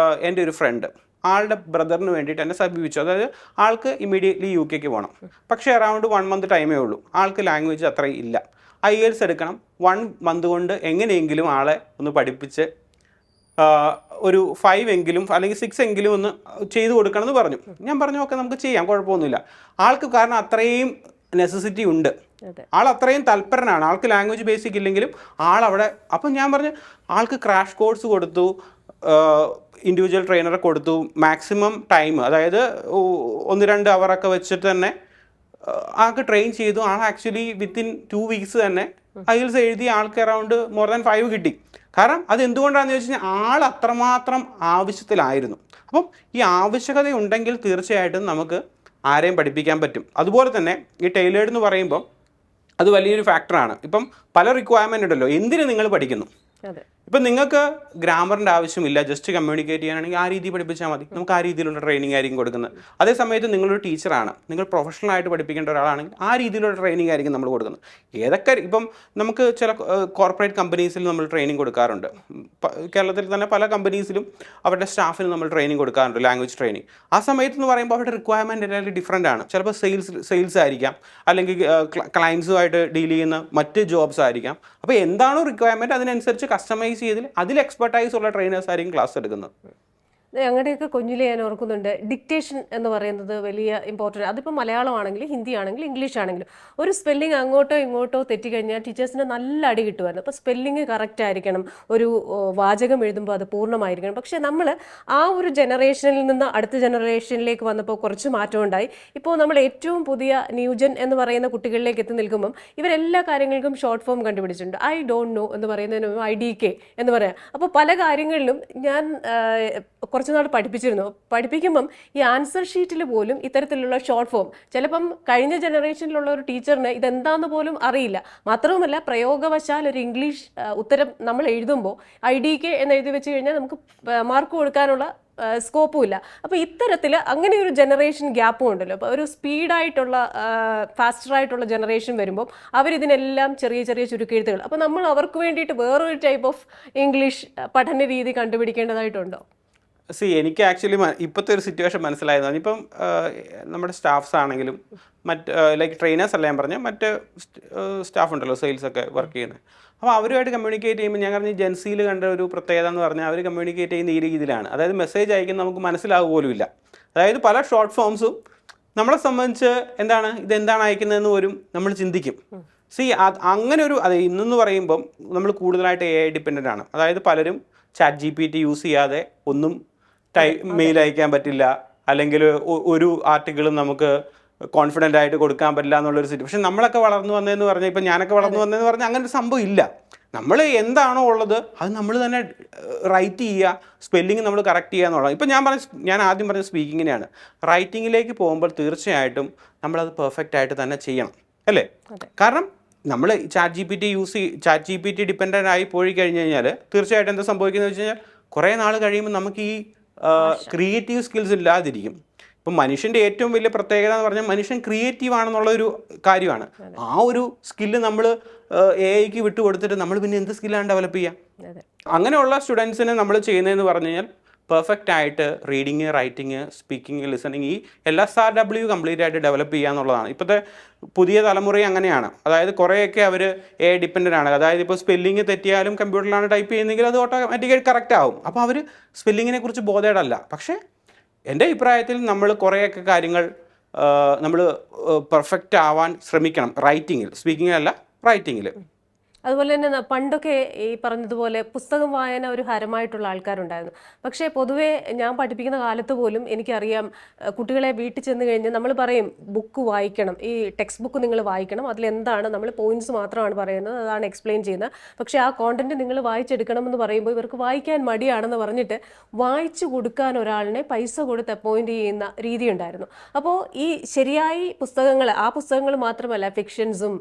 എൻ്റെ ഒരു ഫ്രണ്ട് ആളുടെ ബ്രദറിന് വേണ്ടിയിട്ട് എന്നെ സമീപിച്ചു. അതായത് ആൾക്ക് ഇമ്മീഡിയറ്റ്ലി UK പോകണം, പക്ഷേ അറൗണ്ട് 1 മന്ത് ടൈമേ ഉള്ളൂ. ആൾക്ക് ലാംഗ്വേജ് അത്രയും ഇല്ല. IELTS എടുക്കണം. 1 മന്ത് കൊണ്ട് എങ്ങനെയെങ്കിലും ആളെ ഒന്ന് പഠിപ്പിച്ച് ഒരു 5 എങ്കിലും അല്ലെങ്കിൽ 6 എങ്കിലും ഒന്ന് ചെയ്തു കൊടുക്കണം എന്ന് പറഞ്ഞു. ഞാൻ പറഞ്ഞു ഓക്കെ, നമുക്ക് ചെയ്യാം, കുഴപ്പമൊന്നുമില്ല. ആൾക്ക് കാരണം അത്രയും നെസസിറ്റി ഉണ്ട്, ആൾ അത്രയും തൽപരനാണ്. ആൾക്ക് ലാംഗ്വേജ് ബേസിക് ഇല്ലെങ്കിലും ആളവിടെ. അപ്പം ഞാൻ പറഞ്ഞു ആൾക്ക് ക്രാഷ് കോഴ്സ് കൊടുത്തു, ഇൻഡിവിജ്വൽ ട്രെയിനറെ കൊടുത്തു, മാക്സിമം ടൈം, അതായത് 1-2 അവറൊക്കെ വെച്ചിട്ട് തന്നെ ആൾക്ക് ട്രെയിൻ ചെയ്തു. ആൾ ആക്ച്വലി വിത്തിൻ 2 വീക്സ് തന്നെ IELTS എഴുതി ആൾക്ക് അറൗണ്ട് മോർ ദാൻ 5 കിട്ടി. കാരണം അത് എന്തുകൊണ്ടാണെന്ന് ചോദിച്ചു കഴിഞ്ഞാൽ ആൾ അത്രമാത്രം ആവശ്യത്തിലായിരുന്നു. അപ്പം ഈ ആവശ്യകത ഉണ്ടെങ്കിൽ തീർച്ചയായിട്ടും നമുക്ക് ആരെയും പഠിപ്പിക്കാൻ പറ്റും. അതുപോലെ തന്നെ ഈ ടൈലേർഡ് എന്ന് പറയുമ്പോൾ അത് വലിയൊരു ഫാക്ടറാണ്. ഇപ്പം പല റിക്വയർമെൻ്റ് ഉണ്ടല്ലോ, എന്തിന് നിങ്ങൾ പഠിക്കുന്നു. ഇപ്പം നിങ്ങൾക്ക് ഗ്രാമറിൻ്റെ ആവശ്യമില്ല, ജസ്റ്റ് കമ്മ്യൂണിക്കേറ്റ് ചെയ്യാനാണെങ്കിൽ ആ രീതി പഠിപ്പിച്ചാൽ മതി. നമുക്ക് ആ രീതിയിലുള്ള ട്രെയിനിങ് ആയിരിക്കും കൊടുക്കുന്നത്. അതേ സമയത്ത് നിങ്ങളൊരു ടീച്ചറാണ്, നിങ്ങൾ പ്രൊഫഷണലായിട്ട് പഠിപ്പിക്കേണ്ട ഒരാളാണെങ്കിൽ ആ രീതിയിലുള്ള ട്രെയിനിങ് ആയിരിക്കും നമ്മൾ കൊടുക്കുന്നത്. ഏതൊക്കെ ഇപ്പം നമുക്ക് ചില കോർപ്പറേറ്റ് കമ്പനീസിൽ നമ്മൾ ട്രെയിനിങ് കൊടുക്കാറുണ്ട്. കേരളത്തിൽ തന്നെ പല കമ്പനീസിലും അവരുടെ സ്റ്റാഫിന് നമ്മൾ ട്രെയിനിങ് കൊടുക്കാറുണ്ട്, ലാംഗ്വേജ് ട്രെയിനിങ്. ആ സമയത്ത് എന്ന് പറയുമ്പോൾ അവരുടെ റിക്വയർമെൻറ്റ് എല്ലാവരും ഡിഫറൻ്റ് ആണ്. ചിലപ്പോൾ സെയിൽസ് ആയിരിക്കാം, അല്ലെങ്കിൽ ക്ലയൻസുമായിട്ട് ഡീൽ ചെയ്യുന്ന മറ്റ് ജോബ്സ് ആയിരിക്കാം. അപ്പോൾ എന്താണോ റിക്വയർമെൻറ്റ് അതിനനുസരിച്ച് കസ്റ്റമൈസ് ചെയ്തിൽ അതിൽ എക്സ്പെർട്ടൈസ് ഉള്ള ട്രെയിനേഴ്സ് ആയിരിക്കും ക്ലാസ് എടുക്കുന്നത്. ഞങ്ങളുടെയൊക്കെ കുഞ്ഞിലെ ഞാൻ ഓർക്കുന്നുണ്ട്, ഡിക്റ്റേഷൻ എന്ന് പറയുന്നത് വലിയ ഇമ്പോർട്ടൻ്റ്. അതിപ്പോൾ മലയാളമാണെങ്കിലും ഹിന്ദി ആണെങ്കിലും ഇംഗ്ലീഷ് ആണെങ്കിലും ഒരു സ്പെല്ലിംഗ് അങ്ങോട്ടോ ഇങ്ങോട്ടോ തെറ്റിക്കഴിഞ്ഞാൽ ടീച്ചേഴ്സിന് നല്ല അടി കിട്ടുമായിരുന്നു. അപ്പോൾ സ്പെല്ലിംഗ് കറക്റ്റ് ആയിരിക്കണം, ഒരു വാചകം എഴുതുമ്പോൾ അത് പൂർണ്ണമായിരിക്കണം. പക്ഷേ നമ്മൾ ആ ഒരു ജനറേഷനിൽ നിന്ന് അടുത്ത ജനറേഷനിലേക്ക് വന്നപ്പോൾ കുറച്ച് മാറ്റം ഉണ്ടായി. ഇപ്പോൾ നമ്മൾ ഏറ്റവും പുതിയ ന്യൂജൻ എന്ന് പറയുന്ന കുട്ടികളിലേക്ക് എത്തി നിൽക്കുമ്പം ഇവരെല്ലാ കാര്യങ്ങൾക്കും ഷോർട്ട് ഫോം കണ്ടുപിടിച്ചിട്ടുണ്ട്. ഐ ഡോണ്ട് നോ എന്ന് പറയുന്നതിന് IDK എന്ന് പറയാം. അപ്പോൾ പല കാര്യങ്ങളിലും ഞാൻ കുറച്ചുനാൾ പഠിപ്പിക്കുമ്പം ഈ ആൻസർ ഷീറ്റിൽ പോലും ഇത്തരത്തിലുള്ള ഷോർട്ട് ഫോം, ചിലപ്പം കഴിഞ്ഞ ജനറേഷനിലുള്ള ഒരു ടീച്ചറിന് ഇതെന്താന്ന് പോലും അറിയില്ല. മാത്രവുമല്ല, പ്രയോഗവശാൽ ഒരു ഇംഗ്ലീഷ് ഉത്തരം നമ്മൾ എഴുതുമ്പോൾ IDK എന്ന് എഴുതി വെച്ച് കഴിഞ്ഞാൽ നമുക്ക് മാർക്ക് കൊടുക്കാനുള്ള സ്കോപ്പും ഇല്ല. അപ്പോൾ ഇത്തരത്തിൽ അങ്ങനെ ഒരു ജനറേഷൻ ഗ്യാപ്പും ഉണ്ടല്ലോ. അപ്പോൾ ഒരു സ്പീഡായിട്ടുള്ള ഫാസ്റ്ററായിട്ടുള്ള ജനറേഷൻ വരുമ്പോൾ അവരിതിനെല്ലാം ചെറിയ ചെറിയ ചുരുക്കെഴുത്തുകൾ, അപ്പോൾ നമ്മൾ അവർക്ക് വേണ്ടിയിട്ട് വേറൊരു ടൈപ്പ് ഓഫ് ഇംഗ്ലീഷ് പഠന രീതി കണ്ടുപിടിക്കേണ്ടതായിട്ടുണ്ടോ? എനിക്ക് ആക്ച്വലി ഇപ്പോഴത്തെ ഒരു സിറ്റുവേഷൻ മനസ്സിലായതാണ്. ഇപ്പം നമ്മുടെ സ്റ്റാഫ്സ് ആണെങ്കിലും മറ്റ് ലൈക്ക് ട്രെയിനേഴ്സ് അല്ല ഞാൻ പറഞ്ഞ മറ്റ് സ്റ്റാഫ് ഉണ്ടല്ലോ, സെയിൽസൊക്കെ വർക്ക് ചെയ്യുന്നത്. അപ്പോൾ അവരുമായിട്ട് കമ്മ്യൂണിക്കേറ്റ് ചെയ്യുമ്പോൾ ഞാൻ പറഞ്ഞ ജെൻസിയിൽ കണ്ട ഒരു പ്രത്യേകത എന്ന് പറഞ്ഞാൽ അവർ കമ്മ്യൂണിക്കേറ്റ് ചെയ്യുന്ന ഈ രീതിയിലാണ്. അതായത് മെസ്സേജ് അയക്കുന്ന നമുക്ക് മനസ്സിലാവുക പോലും ഇല്ല. അതായത് പല ഷോർട്ട് ഫോംസും നമ്മളെ സംബന്ധിച്ച് എന്താണ് ഇതെന്താണ് അയക്കുന്നതെന്ന് പോലും നമ്മൾ ചിന്തിക്കും. അങ്ങനെ ഒരു അതെ ഇന്നെന്ന് പറയുമ്പം നമ്മൾ കൂടുതലായിട്ട് AI ഡിപ്പെൻഡൻ്റ് ആണ്. അതായത് പലരും ChatGPT യൂസ് ചെയ്യാതെ ഒന്നും മെയിൽ അയക്കാൻ പറ്റില്ല, അല്ലെങ്കിൽ ഒരു ആർട്ടിക്കിളും നമുക്ക് കോൺഫിഡൻ്റ് ആയിട്ട് കൊടുക്കാൻ പറ്റില്ല എന്നുള്ളൊരു സിറ്റുവേഷൻ. നമ്മളൊക്കെ വളർന്നു വന്നതെന്ന് പറഞ്ഞാൽ, ഇപ്പം ഞാനൊക്കെ വളർന്നു വന്നതെന്ന് പറഞ്ഞാൽ അങ്ങനെ ഒരു സംഭവം ഇല്ല. നമ്മൾ എന്താണോ ഉള്ളത് അത് നമ്മൾ തന്നെ റൈറ്റ് ചെയ്യുക, സ്പെല്ലിങ് നമ്മൾ കറക്റ്റ് ചെയ്യുക എന്നുള്ളത്. ഇപ്പം ഞാൻ ആദ്യം പറഞ്ഞ സ്പീക്കിങ്ങിനെയാണ്. റൈറ്റിങ്ങിലേക്ക് പോകുമ്പോൾ തീർച്ചയായിട്ടും നമ്മളത് പെർഫെക്റ്റ് ആയിട്ട് തന്നെ ചെയ്യണം, അല്ലേ? കാരണം നമ്മൾ ChatGPT ഡിപ്പെൻഡൻ്റ് ആയി പോയി കഴിഞ്ഞ് കഴിഞ്ഞാൽ തീർച്ചയായിട്ടും എന്താ സംഭവിക്കുന്നത് വെച്ച് കഴിഞ്ഞാൽ കുറേ നാൾ കഴിയുമ്പോൾ നമുക്ക് ഈ ക്രിയേറ്റീവ് സ്കിൽസ് ഇല്ലാതിരിക്കും. ഇപ്പം മനുഷ്യൻ്റെ ഏറ്റവും വലിയ പ്രത്യേകത എന്ന് പറഞ്ഞാൽ മനുഷ്യൻ ക്രിയേറ്റീവ് ആണെന്നുള്ളൊരു കാര്യമാണ്. ആ ഒരു സ്കില്ല് നമ്മൾ AIക്ക് വിട്ടുകൊടുത്തിട്ട് നമ്മൾ പിന്നെ എന്ത് സ്കില്ലാണ് ഡെവലപ്പ് ചെയ്യുക? അങ്ങനെയുള്ള സ്റ്റുഡൻസിനെ നമ്മൾ ചെയ്യുന്നതെന്ന് പറഞ്ഞു കഴിഞ്ഞാൽ പെർഫെക്റ്റ് ആയിട്ട് റീഡിങ്, റൈറ്റിങ്, സ്പീക്കിംഗ്, ലിസണിങ്, ഈ LSRW കംപ്ലീറ്റ് ആയിട്ട് ഡെവലപ്പ് ചെയ്യുക എന്നുള്ളതാണ്. ഇപ്പോഴത്തെ പുതിയ തലമുറ അങ്ങനെയാണ്. അതായത് കുറേയൊക്കെ അവർ ഡിപ്പെൻഡൻ്റ് ആണ്. അതായത് ഇപ്പോൾ സ്പെല്ലിങ് തെറ്റിയാലും കമ്പ്യൂട്ടറിലാണ് ടൈപ്പ് ചെയ്യുന്നതെങ്കിൽ അത് ഓട്ടോമാറ്റിക്കായിട്ട് കറക്റ്റ് ആവും. അപ്പോൾ അവർ സ്പെല്ലിങ്ങിനെ കുറിച്ച് ബോധേഡല്ല. പക്ഷേ എൻ്റെ അഭിപ്രായത്തിൽ നമ്മൾ കുറേയൊക്കെ കാര്യങ്ങൾ നമ്മൾ പെർഫെക്റ്റ് ആവാൻ ശ്രമിക്കണം റൈറ്റിങ്ങിൽ, സ്പീക്കിങ്ങിലല്ല റൈറ്റിങ്ങിൽ. അതുപോലെ തന്നെ പണ്ടൊക്കെ ഈ പറഞ്ഞതുപോലെ പുസ്തകം വായന ഒരു ഹരമായിട്ടുള്ള ആൾക്കാരുണ്ടായിരുന്നു. പക്ഷേ പൊതുവേ ഞാൻ പഠിപ്പിക്കുന്ന കാലത്ത് പോലും എനിക്കറിയാം, കുട്ടികളെ വീട്ടിൽ ചെന്ന് കഴിഞ്ഞ് നമ്മൾ പറയും ബുക്ക് വായിക്കണം, ഈ ടെക്സ്റ്റ് ബുക്ക് നിങ്ങൾ വായിക്കണം, അതിലെന്താണ് നമ്മൾ പോയിന്റ്സ് മാത്രമാണ് പറയുന്നത്, അതാണ് എക്സ്പ്ലെയിൻ ചെയ്യുന്നത്, പക്ഷേ ആ കോണ്ടന്റ് നിങ്ങൾ വായിച്ചെടുക്കണമെന്ന് പറയുമ്പോൾ ഇവർക്ക് വായിക്കാൻ മടിയാണെന്ന് പറഞ്ഞിട്ട് വായിച്ചു കൊടുക്കാൻ ഒരാളിനെ പൈസ കൊടുത്ത് അപ്പോയിന്റ് ചെയ്യുന്ന രീതി ഉണ്ടായിരുന്നു. അപ്പോൾ ഈ ശരിയായി പുസ്തകങ്ങൾ, ആ പുസ്തകങ്ങൾ മാത്രമല്ല ഫിക്ഷൻസും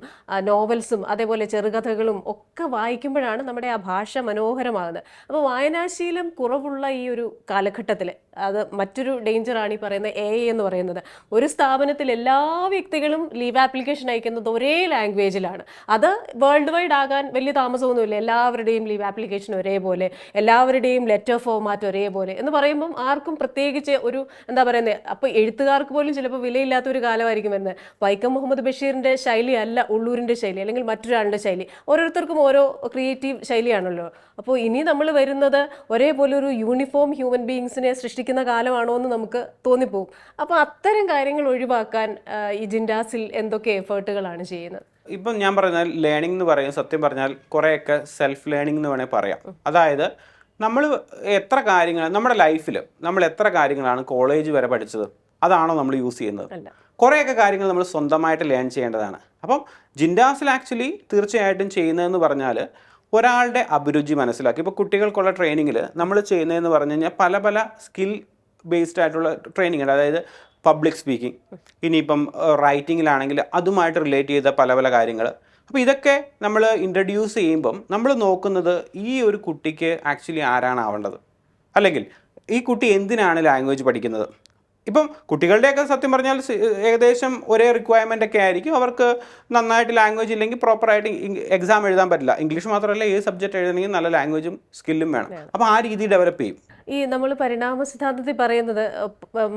നോവൽസും അതേപോലെ ചെറുകഥകളും ഒക്കെ വായിക്കുമ്പോഴാണ് നമ്മുടെ ആ ഭാഷ മനോഹരമാകുന്നത്. അപ്പോൾ വായനാശീലം കുറവുള്ള ഈ ഒരു കാലഘട്ടത്തിൽ അത് മറ്റൊരു ഡേഞ്ചറാണ് ഈ പറയുന്ന AI എന്ന് പറയുന്നത്. ഒരു സ്ഥാപനത്തിൽ എല്ലാ വ്യക്തികളും ലീവ് ആപ്ലിക്കേഷൻ അയക്കുന്നത് ഒരേ ലാംഗ്വേജിലാണ്. അത് വേൾഡ് വൈഡ് ആകാൻ വലിയ താമസമൊന്നുമില്ല. എല്ലാവരുടെയും ലീവ് ആപ്ലിക്കേഷൻ ഒരേപോലെ, എല്ലാവരുടെയും ലെറ്റർ ഫോർമാറ്റ് ഒരേപോലെ എന്ന് പറയുമ്പം ആർക്കും പ്രത്യേകിച്ച് ഒരു എന്താ പറയുന്നത്, അപ്പോൾ എഴുത്തുകാർക്ക് പോലും ചിലപ്പോൾ വിലയില്ലാത്ത ഒരു കാലമായിരിക്കും വരുന്നത്. വൈക്കം മുഹമ്മദ് ബഷീറിൻ്റെ ശൈലി അല്ല ഉള്ളൂരിൻ്റെ ശൈലി, അല്ലെങ്കിൽ മറ്റൊരാളുടെ ശൈലി. ഓരോരുത്തർക്കും ഓരോ ക്രിയേറ്റീവ് ശൈലിയാണല്ലോ. അപ്പോൾ ഇനി നമ്മൾ വരുന്നത് ഒരേപോലെ ഒരു യൂണിഫോം ഹ്യൂമൻ ബീയിങ്സിനെ സൃഷ്ടിക്കുന്ന കാലമാണോ എന്ന് നമുക്ക് തോന്നിപ്പോകും. അപ്പോൾ അത്തരം കാര്യങ്ങൾ ഒഴിവാക്കാൻ ഈ ജിൻഡാസിൽ എന്തൊക്കെ എഫേർട്ടുകളാണ് ചെയ്യുന്നത്? ഇപ്പം ഞാൻ പറഞ്ഞാൽ ലേണിംഗ് എന്ന് പറയുന്നത് സത്യം പറഞ്ഞാൽ കുറേയൊക്കെ സെൽഫ് ലേണിംഗ് എന്ന് വേണേൽ പറയാം. അതായത് നമ്മൾ എത്ര കാര്യങ്ങൾ നമ്മുടെ ലൈഫിൽ നമ്മൾ എത്ര കാര്യങ്ങളാണ് കോളേജ് വരെ പഠിച്ചത്, അതാണോ നമ്മൾ യൂസ് ചെയ്യുന്നത്? കുറേയൊക്കെ കാര്യങ്ങൾ നമ്മൾ സ്വന്തമായിട്ട് ലേൺ ചെയ്യേണ്ടതാണ്. അപ്പം ജിൻഡാസിൽ ആക്ച്വലി തീർച്ചയായിട്ടും ചെയ്യുന്നതെന്ന് പറഞ്ഞാൽ ഒരാളുടെ അഭിരുചി മനസ്സിലാക്കി. ഇപ്പോൾ കുട്ടികൾക്കുള്ള ട്രെയിനിങ്ങിൽ നമ്മൾ ചെയ്യുന്നതെന്ന് പറഞ്ഞു കഴിഞ്ഞാൽ പല പല സ്കിൽ ബേസ്ഡ് ആയിട്ടുള്ള ട്രെയിനിങ് ഉണ്ട്. അതായത് പബ്ലിക് സ്പീക്കിംഗ്, ഇനിയിപ്പം റൈറ്റിങ്ങിലാണെങ്കിൽ അതുമായിട്ട് റിലേറ്റ് ചെയ്ത പല പല കാര്യങ്ങൾ. അപ്പോൾ ഇതൊക്കെ നമ്മൾ ഇൻട്രൊഡ്യൂസ് ചെയ്യുമ്പം നമ്മൾ നോക്കുന്നത് ഈ ഒരു കുട്ടിക്ക് ആക്ച്വലി ആരാണ് ആവേണ്ടത്, അല്ലെങ്കിൽ ഈ കുട്ടി എന്തിനാണ് ലാംഗ്വേജ് പഠിക്കുന്നത്. ഇപ്പം കുട്ടികളുടെയൊക്കെ സത്യം പറഞ്ഞാൽ ഏകദേശം ഒരേ റിക്വയർമെൻ്റ് ഒക്കെ ആയിരിക്കും. അവർക്ക് നന്നായിട്ട് ലാംഗ്വേജ് ഇല്ലെങ്കിൽ പ്രോപ്പറായിട്ട് എക്സാം എഴുതാൻ പറ്റില്ല. ഇംഗ്ലീഷ് മാത്രമല്ല, ഏത് സബ്ജക്റ്റ് എഴുതണമെങ്കിൽ നല്ല ലാംഗ്വേജും സ്കില്ലും വേണം. അപ്പോൾ ആ രീതി ഡെവലപ്പ് ചെയ്യും. ഈ നമ്മൾ പരിണാമ സിദ്ധാന്തത്തിൽ പറയുന്നത്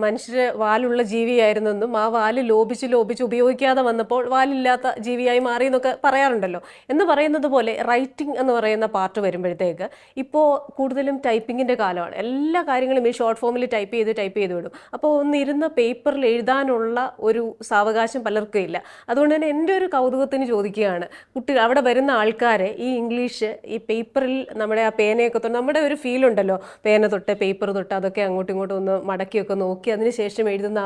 മനുഷ്യർ വാലുള്ള ജീവിയായിരുന്നെന്നും ആ വാല് ലോപിച്ച് ഉപയോഗിക്കാതെ വന്നപ്പോൾ വാലില്ലാത്ത ജീവിയായി മാറി എന്നൊക്കെ പറയാറുണ്ടല്ലോ. എന്ന് പറയുന്നത് പോലെ റൈറ്റിംഗ് എന്ന് പറയുന്ന പാർട്ട് വരുമ്പോഴത്തേക്ക് ഇപ്പോൾ കൂടുതലും ടൈപ്പിങ്ങിൻ്റെ കാലമാണ്. എല്ലാ കാര്യങ്ങളും ഈ ഷോർട്ട് ഫോമിൽ ടൈപ്പ് ചെയ്ത് വിടും. അപ്പോൾ ഒന്നിരുന്ന് പേപ്പറിൽ എഴുതാനുള്ള ഒരു സാവകാശം പലർക്കും ഇല്ല. അതുകൊണ്ട് തന്നെ എൻ്റെ ഒരു കൗതുകത്തിന് ചോദിക്കുകയാണ്, കുട്ടികൾ അവിടെ വരുന്ന ആൾക്കാരെ ഈ ഇംഗ്ലീഷ് ഈ പേപ്പറിൽ നമ്മുടെ ആ പേനയൊക്കെ തൊട്ട് നമ്മുടെ ഒരു ഫീലുണ്ടല്ലോ, പേന തൊട്ട് പേപ്പർ തൊട്ട് അതൊക്കെ അങ്ങോട്ടും ഇങ്ങോട്ടും ഒന്ന് മടക്കിയൊക്കെ നോക്കി അതിന് ശേഷം എഴുതുന്ന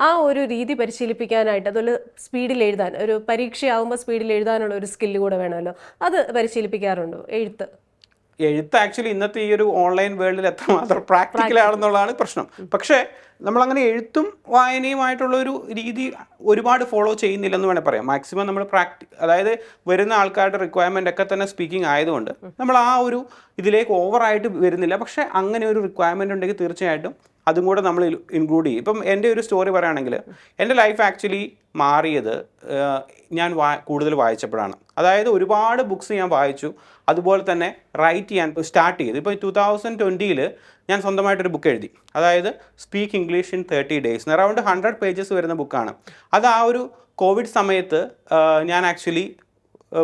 ആ ഒരു രീതി പരിശീലിപ്പിക്കാനായിട്ട്, അതുപോലെ സ്പീഡിൽ എഴുതാൻ, ഒരു പരീക്ഷയാവുമ്പോൾ സ്പീഡിൽ എഴുതാനുള്ള ഒരു സ്കില്ല് കൂടെ വേണമല്ലോ, അത് പരിശീലിപ്പിക്കാറുണ്ടോ? എഴുത്ത് ആക്ച്വലി ഇന്നത്തെ ഈ ഒരു ഓൺലൈൻ വേൾഡിൽ എത്രമാത്രം പ്രാക്ടിക്കൽ ആണെന്നുള്ളതാണ് പ്രശ്നം. പക്ഷേ നമ്മളങ്ങനെ എഴുത്തും വായനയുമായിട്ടുള്ള ഒരു രീതി ഒരുപാട് ഫോളോ ചെയ്യുന്നില്ലെന്ന് വേണേൽ പറയാം. മാക്സിമം നമ്മൾ അതായത് വരുന്ന ആൾക്കാരുടെ റിക്വയർമെൻ്റ് ഒക്കെ തന്നെ സ്പീക്കിംഗ് ആയതുകൊണ്ട് നമ്മൾ ആ ഒരു ഇതിലേക്ക് ഓവറായിട്ട് വരുന്നില്ല. പക്ഷേ അങ്ങനെ ഒരു റിക്വയർമെൻ്റ് ഉണ്ടെങ്കിൽ തീർച്ചയായിട്ടും അതും കൂടെ നമ്മൾ ഇൻക്ലൂഡ് ചെയ്യും. ഇപ്പം എൻ്റെ ഒരു സ്റ്റോറി പറയുകയാണെങ്കിൽ എൻ്റെ ലൈഫ് ആക്ച്വലി മാറിയത് ഞാൻ കൂടുതൽ വായിച്ചപ്പോഴാണ്. അതായത് ഒരുപാട് ബുക്സ് ഞാൻ വായിച്ചു, അതുപോലെ തന്നെ റൈറ്റ് ചെയ്യാൻ സ്റ്റാർട്ട് ചെയ്തു. ഇപ്പോൾ 2020 ഞാൻ സ്വന്തമായിട്ടൊരു ബുക്ക് എഴുതി. അതായത് speak English in 30 days, around 100 pages വരുന്ന ബുക്കാണ്. അത് ആ ഒരു കോവിഡ് സമയത്ത് ഞാൻ ആക്ച്വലി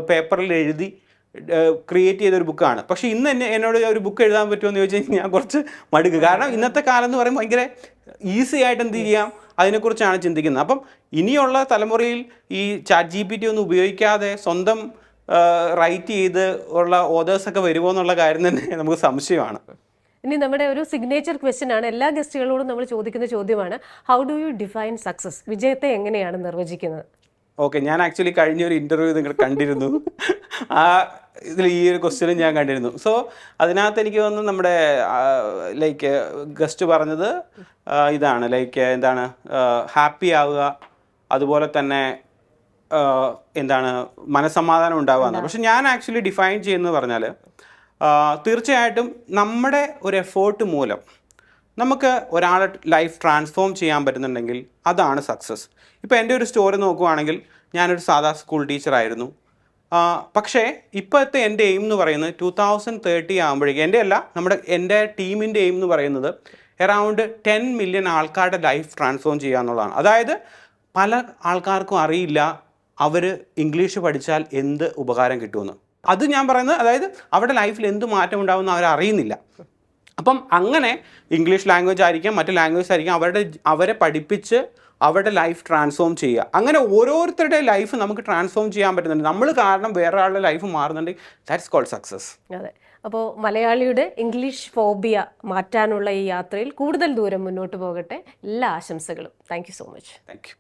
പേപ്പറിൽ എഴുതി ക്രിയേറ്റ് ചെയ്തൊരു ബുക്കാണ്. പക്ഷേ ഇന്ന് എന്നോട് ഒരു ബുക്ക് എഴുതാൻ പറ്റുമോ എന്ന് ചോദിച്ചു കഴിഞ്ഞാൽ ഞാൻ കുറച്ച് മടുക്കുക. കാരണം ഇന്നത്തെ കാലം എന്ന് പറയുമ്പോൾ ഭയങ്കര ഈസി ആയിട്ട് എന്ത് ചെയ്യാം അതിനെക്കുറിച്ചാണ് ചിന്തിക്കുന്നത്. അപ്പം ഇനിയുള്ള തലമുറയിൽ ഈ ChatGPT ഒന്നും ഉപയോഗിക്കാതെ സ്വന്തം റൈറ്റ് ചെയ്ത് ഉള്ള ഓതേഴ്സൊക്കെ വരുമോ എന്നുള്ള കാര്യം തന്നെ നമുക്ക് സംശയമാണ്. ഇനി നമ്മുടെ ഒരു സിഗ്നേച്ചർ ക്വസ്റ്റ്യൻ ആണ്, എല്ലാ ഗസ്റ്റുകളോടും നമ്മൾ ചോദിക്കുന്ന ചോദ്യമാണ്, how do you define success? വിജയത്തെ എങ്ങനെയാണ് നിർവചിക്കുന്നത്? ഓക്കെ, ഞാൻ ആക്ച്വലി കഴിഞ്ഞൊരു ഇൻ്റർവ്യൂ നിങ്ങൾ കണ്ടിരുന്നു. ആ ഇതിൽ ഈ ഒരു ക്വസ്റ്റ്യനും ഞാൻ കണ്ടിരുന്നു. സോ അതിനകത്ത് എനിക്ക് തോന്നുന്നു നമ്മുടെ ലൈക്ക് ഗസ്റ്റ് പറഞ്ഞത് ഇതാണ്, ലൈക്ക് എന്താണ് ഹാപ്പി ആവുക, അതുപോലെ തന്നെ എന്താണ് മനസ്സമാധാനം ഉണ്ടാവുക. പക്ഷെ ഞാൻ ആക്ച്വലി ഡിഫൈൻ ചെയ്യുന്നത് പറഞ്ഞാൽ തീർച്ചയായിട്ടും നമ്മുടെ ഒരു എഫേർട്ട് മൂലം നമുക്ക് ഒരാളെ ലൈഫ് ട്രാൻസ്ഫോം ചെയ്യാൻ പറ്റുന്നുണ്ടെങ്കിൽ അതാണ് സക്സസ്. ഇപ്പോൾ എൻ്റെ ഒരു സ്റ്റോറി നോക്കുവാണെങ്കിൽ ഞാനൊരു സാധാ സ്കൂൾ ടീച്ചറായിരുന്നു. പക്ഷേ ഇപ്പോഴത്തെ എൻ്റെ എയിം എന്ന് പറയുന്നത് 2030 ആകുമ്പോഴേക്കും എൻ്റെ ടീമിൻ്റെ എയിം എന്ന് പറയുന്നത് അറൗണ്ട് 10 മില്യൺ ആൾക്കാരുടെ ലൈഫ് ട്രാൻസ്ഫോം ചെയ്യുക എന്നുള്ളതാണ്. അതായത് പല ആൾക്കാർക്കും അറിയില്ല അവർ ഇംഗ്ലീഷ് പഠിച്ചാൽ എന്ത് ഉപകാരം കിട്ടുമെന്ന്. അത് ഞാൻ പറയുന്നത്, അതായത് അവരുടെ ലൈഫിൽ എന്ത് മാറ്റം ഉണ്ടാകുമെന്ന് അവരറിയുന്നില്ല. അപ്പം അങ്ങനെ ഇംഗ്ലീഷ് ലാംഗ്വേജ് ആയിരിക്കാം, മറ്റ് ലാംഗ്വേജ് ആയിരിക്കാം, അവരെ പഠിപ്പിച്ച് അവരുടെ ലൈഫ് ട്രാൻസ്ഫോം ചെയ്യുക. അങ്ങനെ ഓരോരുത്തരുടെ ലൈഫ് നമുക്ക് ട്രാൻസ്ഫോം ചെയ്യാൻ പറ്റുന്നുണ്ട്. നമ്മൾ കാരണം വേറെ ആളുടെ ലൈഫ് മാറുന്നുണ്ടെങ്കിൽ ദാറ്റ്സ് കോൾഡ് സക്സസ്. അതെ. അപ്പോൾ മലയാളിയുടെ ഇംഗ്ലീഷ് ഫോബിയ മാറ്റാനുള്ള ഈ യാത്രയിൽ കൂടുതൽ ദൂരം മുന്നോട്ട് പോകട്ടെ. എല്ലാ ആശംസകളും. Thank you so much. Thank you.